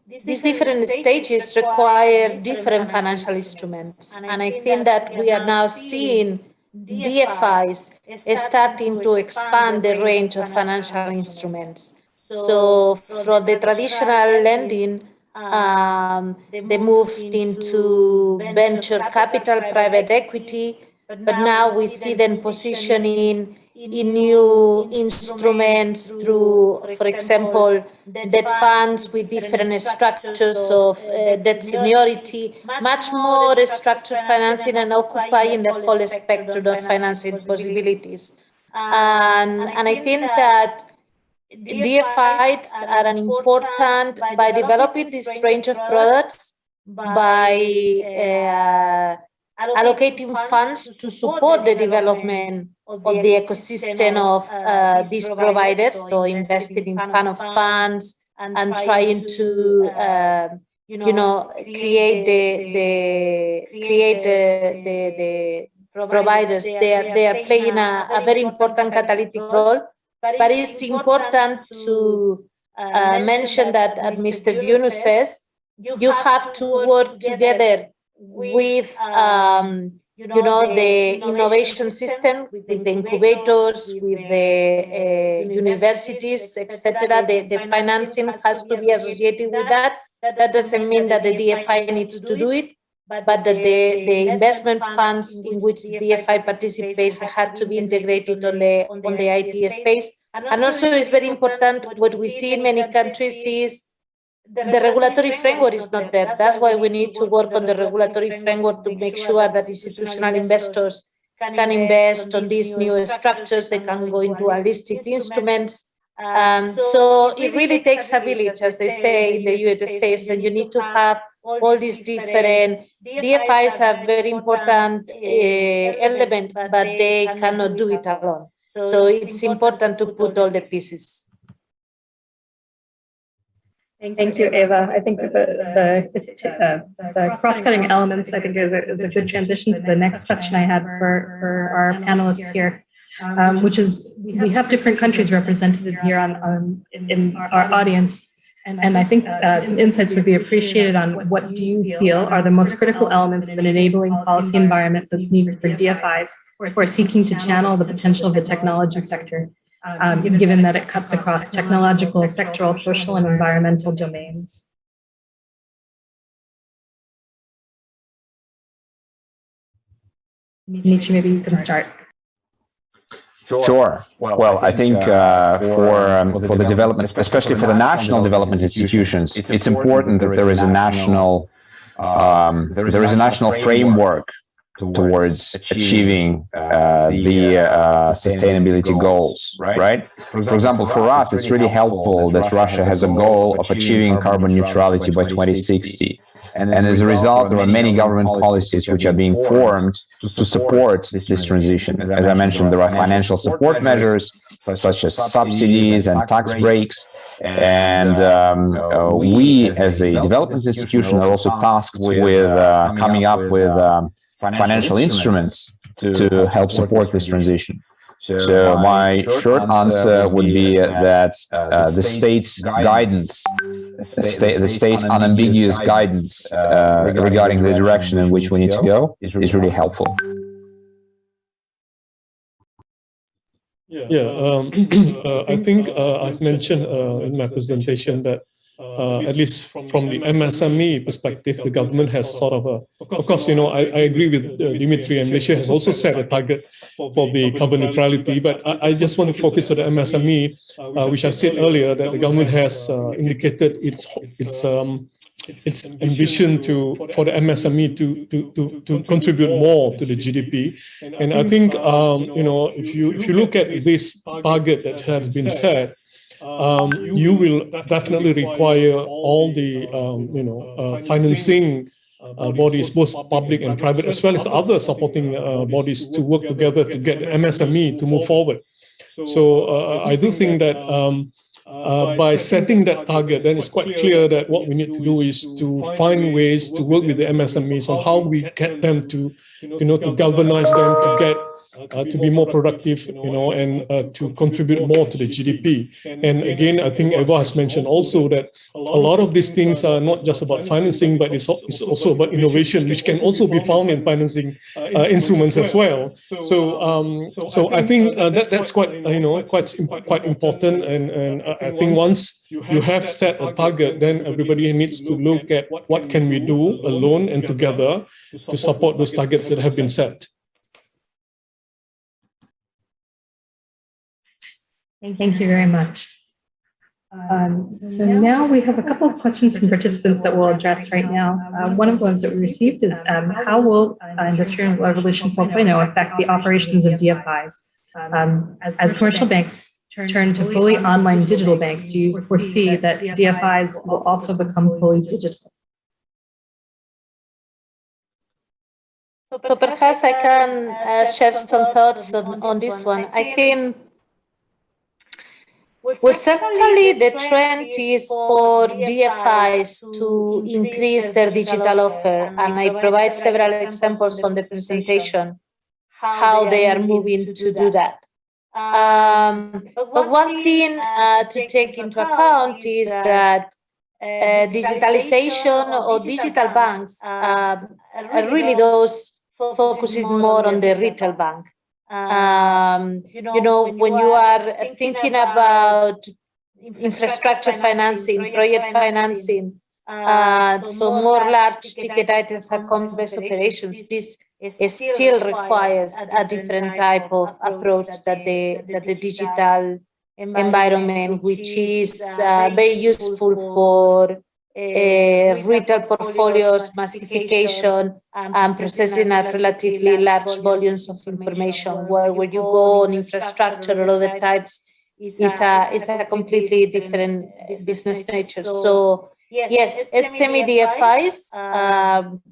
these different stages require different financial instruments. And I think that we are now seeing DFIs starting to expand the range of financial instruments. So from the traditional lending, they moved into venture capital, private equity, but now we see them positioning in new instruments through, for example, debt funds with different structures of debt seniority, much more structured financing, and occupying the whole spectrum of financing possibilities. And I think that DFIs are an important, by developing this range of products, by allocating funds to support the development of the ecosystem of these providers, so investing in fund of funds and trying to create the providers. They are playing a very important catalytic role. But it's important to mention that, as Mr. Yunus says, you have to work together with the innovation system with the incubators, with the universities, etc. The financing has to be associated with that. That doesn't mean that the DFI needs to do it, but that the investment funds in which DFI participates had to be integrated on the IT space. And also, it's very important. What we see in many countries is the regulatory framework is not there. That's why we need to work on the regulatory framework to make sure that institutional investors can invest on these new structures. They can go into unlisted instruments. So it really takes a village, as they say in the United States, and you need to have all these different DFIs are very important element, but they cannot do it alone. So it's important to put all the pieces. Thank you, Eva. I think that the cross-cutting elements, I think, is a good transition to the next question I had for our panelists here, which is we have different countries represented here in our audience, and I think some insights would be appreciated on what do you feel are the most critical elements of an enabling policy environment that's needed for DFIs who are seeking to channel the potential of the technology sector. Given that it cuts across technological, sectoral, social, and environmental domains. Dmitriy, maybe you can start. Sure. Well, I think for the development, especially for the national development institutions, it's important that there is a national framework towards achieving the sustainability goals, right? For example, for us, it's really helpful that Russia has a goal of achieving carbon neutrality by 2060. And as a result, there are many government policies which are being formed to support this transition. As I mentioned, there are financial support measures such as subsidies and tax breaks. And we, as a development institution, are also tasked with coming up with financial instruments to help support this transition. So my short answer would be that the state's guidance, the state's unambiguous guidance regarding the direction in which we need to go is really helpful. I think I've mentioned in my presentation that at least from the MSME perspective, the government has sort of of course, I agree with Dmitriy, and Malaysia has also set a target for the carbon neutrality, but I just want to focus on the MSME, which I said earlier, that the government has indicated its ambition for the MSME to contribute more to the GDP. And I think, if you look at this target that has been set, you will definitely require all the financing bodies, both public and private, as well as other supporting bodies, to work together to get the MSME to move forward. So I do think that by setting that target, then it's quite clear that what we need to do is to find ways to work with the MSMEs on how we get them to galvanize them to get to be more productive, and to contribute more to the GDP. And again, I think Eva has mentioned also that a lot of these things are not just about financing, but it's also about innovation, which can also be found in financing instruments as well. So I think that's quite important. And I think once you have set a target, then everybody needs to look at what can we do alone and together to support those targets that have been set. Thank you very much. So now we have a couple of questions from participants that we'll address right now. One of the ones that we received is how will Industrial Revolution 4.0 affect the operations of DFIs? As commercial banks turn to fully online digital banks, do you foresee that DFIs will also become fully digital? So perhaps I can share some thoughts on this one. I think, well, certainly the trend is for DFIs to increase their digital offer, and I provide several examples on the presentation how they are moving to do that. But one thing to take into account is that digitalization or digital banks are really those focuses more on the retail bank. When you are thinking about infrastructure financing, project financing, so more large ticket items are complex operations, this still requires a different type of approach that the digital environment, which is very useful for retail portfolios, massification, and processing at relatively large volumes of information, where you go on infrastructure or other types is a completely different business nature. So yes, SME DFIs,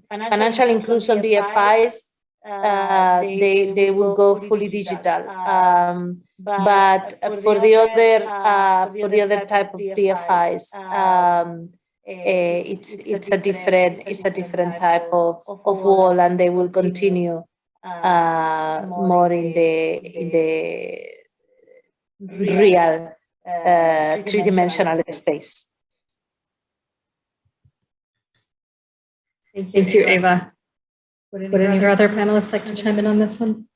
financial inclusion DFIs, they will go fully digital. But for the other type of DFIs, it's a different type of wall, and they will continue more in the real three-dimensional space. Thank you, Eva. Would any of our other panelists like to chime in on this one?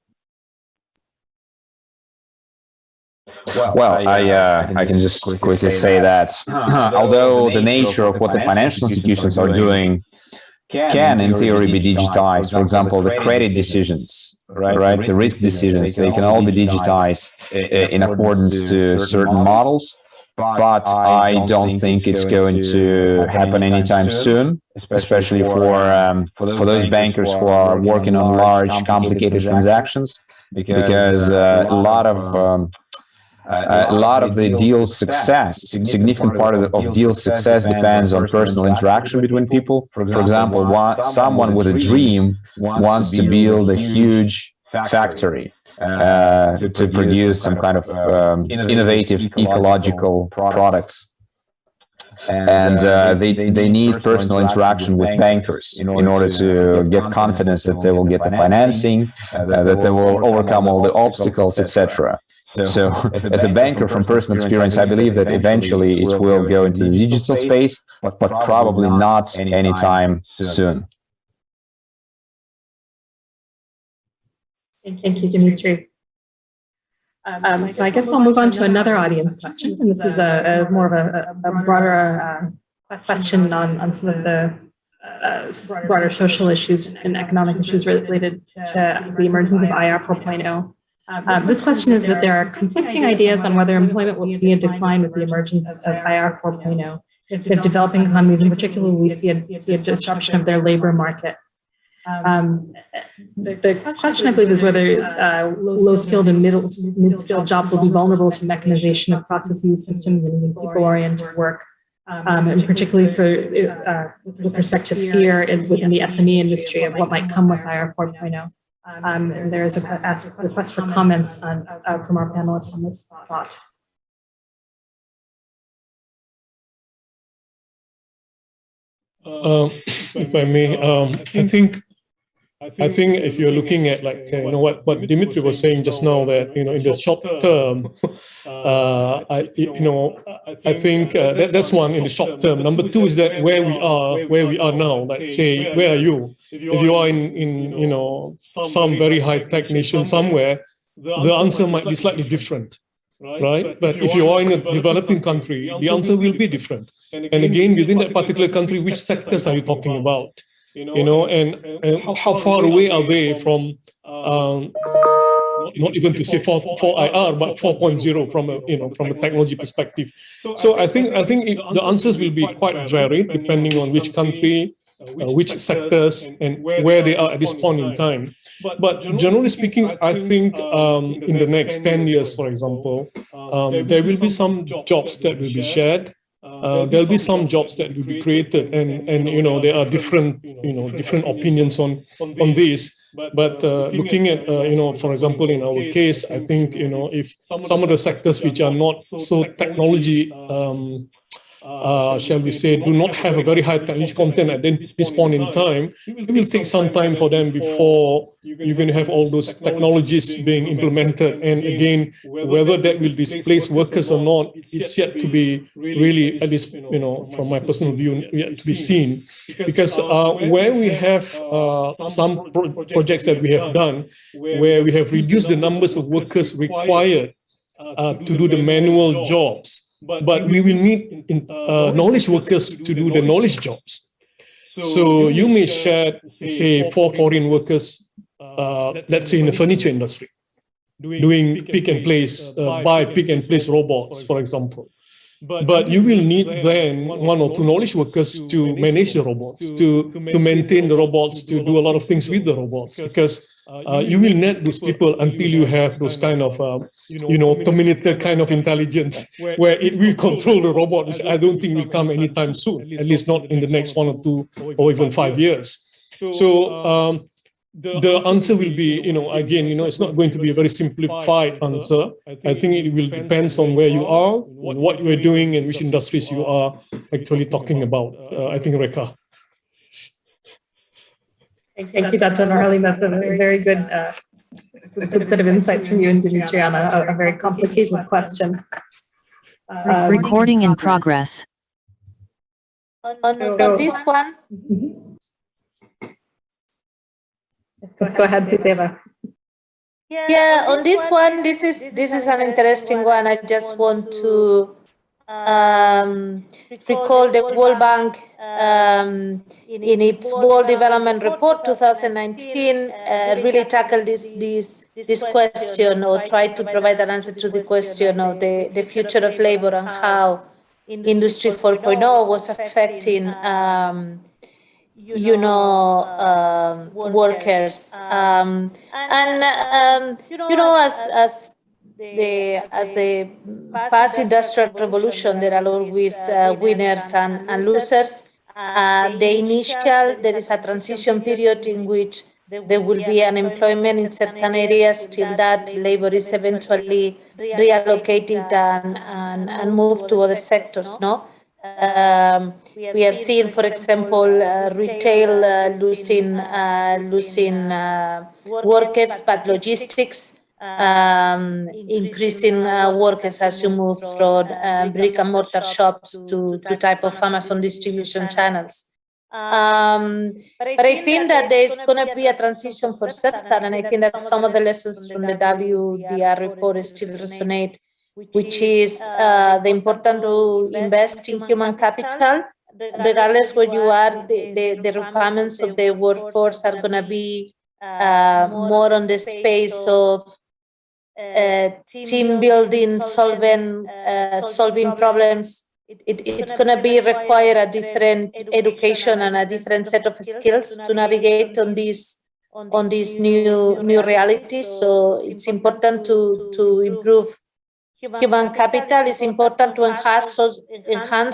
Well, I can just quickly say that although the nature of what the financial institutions are doing can, in theory, be digitized, for example, the credit decisions, right, the risk decisions, they can all be digitized in accordance to certain models. But I don't think it's going to happen anytime soon, especially for those bankers who are working on large, complicated transactions, because a lot of the deal's success, significant part of deal success depends on personal interaction between people. For example, someone with a dream wants to build a huge factory to produce some kind of innovative ecological products. And they need personal interaction with bankers in order to get confidence that they will get the financing, that they will overcome all the obstacles, etc. So as a banker from personal experience, I believe that eventually it will go into the digital space, but probably not anytime soon. Thank you, Dmitry. So I guess I'll move on to another audience question, and this is a more of a broader question on some of the broader social issues and economic issues related to the emergence of IR 4.0. This question is that there are conflicting ideas on whether employment will see a decline with the emergence of IR 4.0. If developing economies in particular, we see a disruption of their labor market. The question, I believe, is whether low-skilled and mid-skilled jobs will be vulnerable to mechanization of processes, systems, and even people-oriented work, and particularly with respect to fear within the SME industry of what might come with IR 4.0. And there is a request for comments from our panelists on this thought. If I may, I think if you're looking at what Dmitry was saying just now, that in the short term, I think that's one in the short term. Number two is that where we are now. Like say, where are you? If you are in some very high tech nation somewhere, the answer might be slightly different. Right, but if you are in a developing country, the answer will be different. And again, within that particular country, which sectors are you talking about? And how far away are they from not even to say 4IR, but 4.0 from a technology perspective. So I think the answers will be quite varied depending on which country, which sectors, and where they are at this point in time. But generally speaking, I think in the next 10 years, for example, there will be some jobs that will be shared. There'll be some jobs that will be created, and there are different opinions on this. But looking at for example, in our case, I think if some of the sectors which are not so technology shall we say, do not have a very high technology content at this point in time, it will take some time for them before you're going to have all those technologies being implemented. And again, whether that will displace workers or not, it's yet to be really, at least, from my personal view, yet to be seen. Because where we have some projects that we have done, where we have reduced the numbers of workers required to do the manual jobs, but we will need knowledge workers to do the knowledge jobs. So you may share, say, 4 foreign workers, let's say in the furniture industry, doing pick and place, buy pick and place robots, for example. But you will need then 1 or 2 knowledge workers to manage the robots, to maintain the robots, to do a lot of things with the robots, because you will need those people until you have those kind of, Terminator kind of intelligence, where it will control the robot, which I don't think will come anytime soon, at least not in the next 1 or 2 or even 5 years. So the answer will be, again, it's not going to be a very simplified answer. I think it will depend on where you are, what you are doing, and which industries you are actually talking about. I think, Rekha. Thank you, Dato. Norhalim. That's a very good, good set of insights from you and Dmitriy on a very complicated question. Recording in progress. On this one, Go ahead, please, Eva. yeah, on this one, this is an interesting one. I just want to recall the World Bank in its World Development Report 2019 really tackled this question, or tried to provide an answer to the question of the future of labor and how Industry 4.0 was affecting workers, as the past industrial revolution, there are always winners and losers. There is a transition period in which there will be unemployment in certain areas till that labor is eventually reallocated and moved to other sectors. We are seeing, for example, retail losing workers, but logistics increasing workers as you move from brick and mortar shops to type of Amazon distribution channels. But I think that there's going to be a transition for certain, and I think that some of the lessons from the WDR report still resonate, which is the importance to invest in human capital. Regardless where you are, the requirements of the workforce are going to be more on the space of team building, solving problems. It's going to be require a different education and a different set of skills to navigate on these new realities. So it's important to improve human capital. It's important to enhance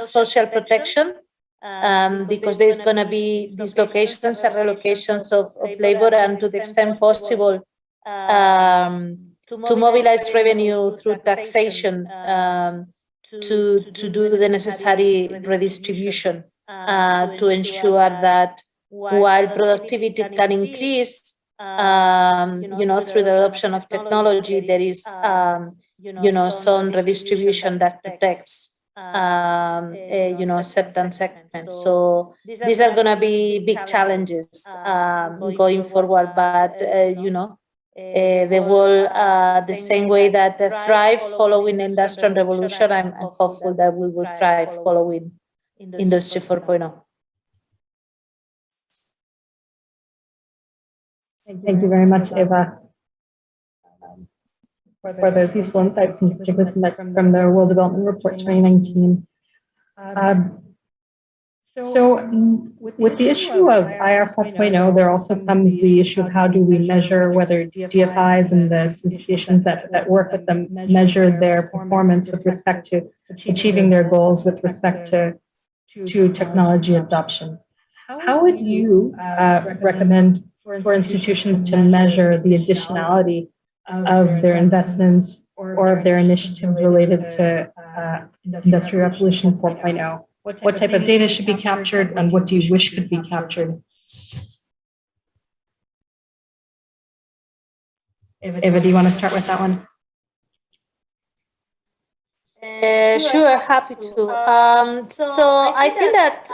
social protection. Because there's going to be dislocations and relocations of labor, and to the extent possible, to mobilize revenue through taxation to do the necessary redistribution to ensure that while productivity can increase, through the adoption of technology, there is, some redistribution that protects certain segments. So these are going to be big challenges going forward, but they will the same way that they thrive following the Industrial Revolution. I'm hopeful that we will thrive following Industry 4.0. Thank you very much, Eva, for those useful insights, in particular from the World Development Report 2019. So with the issue of IR 4.0, there also comes the issue of how do we measure whether DFIs and the associations that work with them measure their performance with respect to achieving their goals with respect to technology adoption. How would you recommend for institutions to measure the additionality of their investments or of their initiatives related to Industry Revolution 4.0? What type of data should be captured, and what do you wish could be captured? Eva, do you want to start with that one? Sure, happy to. So I think that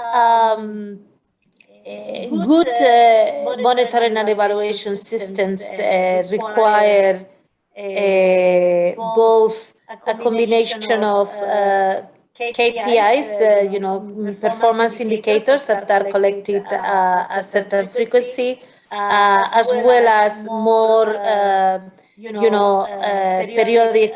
good monitoring and evaluation systems require both a combination of KPIs, performance indicators that are collected at a certain frequency, as well as more, periodic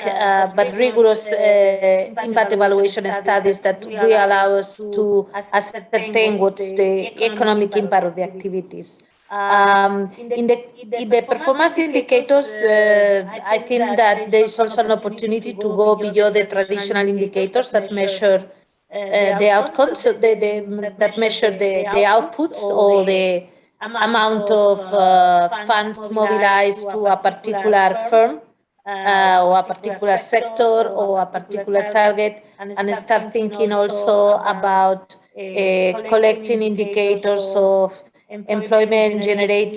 but rigorous impact evaluation studies that will allow us to ascertain what's the economic impact of the activities. In the performance indicators, I think that there is also an opportunity to go beyond the traditional indicators that measure the outcomes, that measure the outputs or the amount of funds mobilized to a particular firm or a particular sector or a particular target, and start thinking also about collecting indicators of employment generating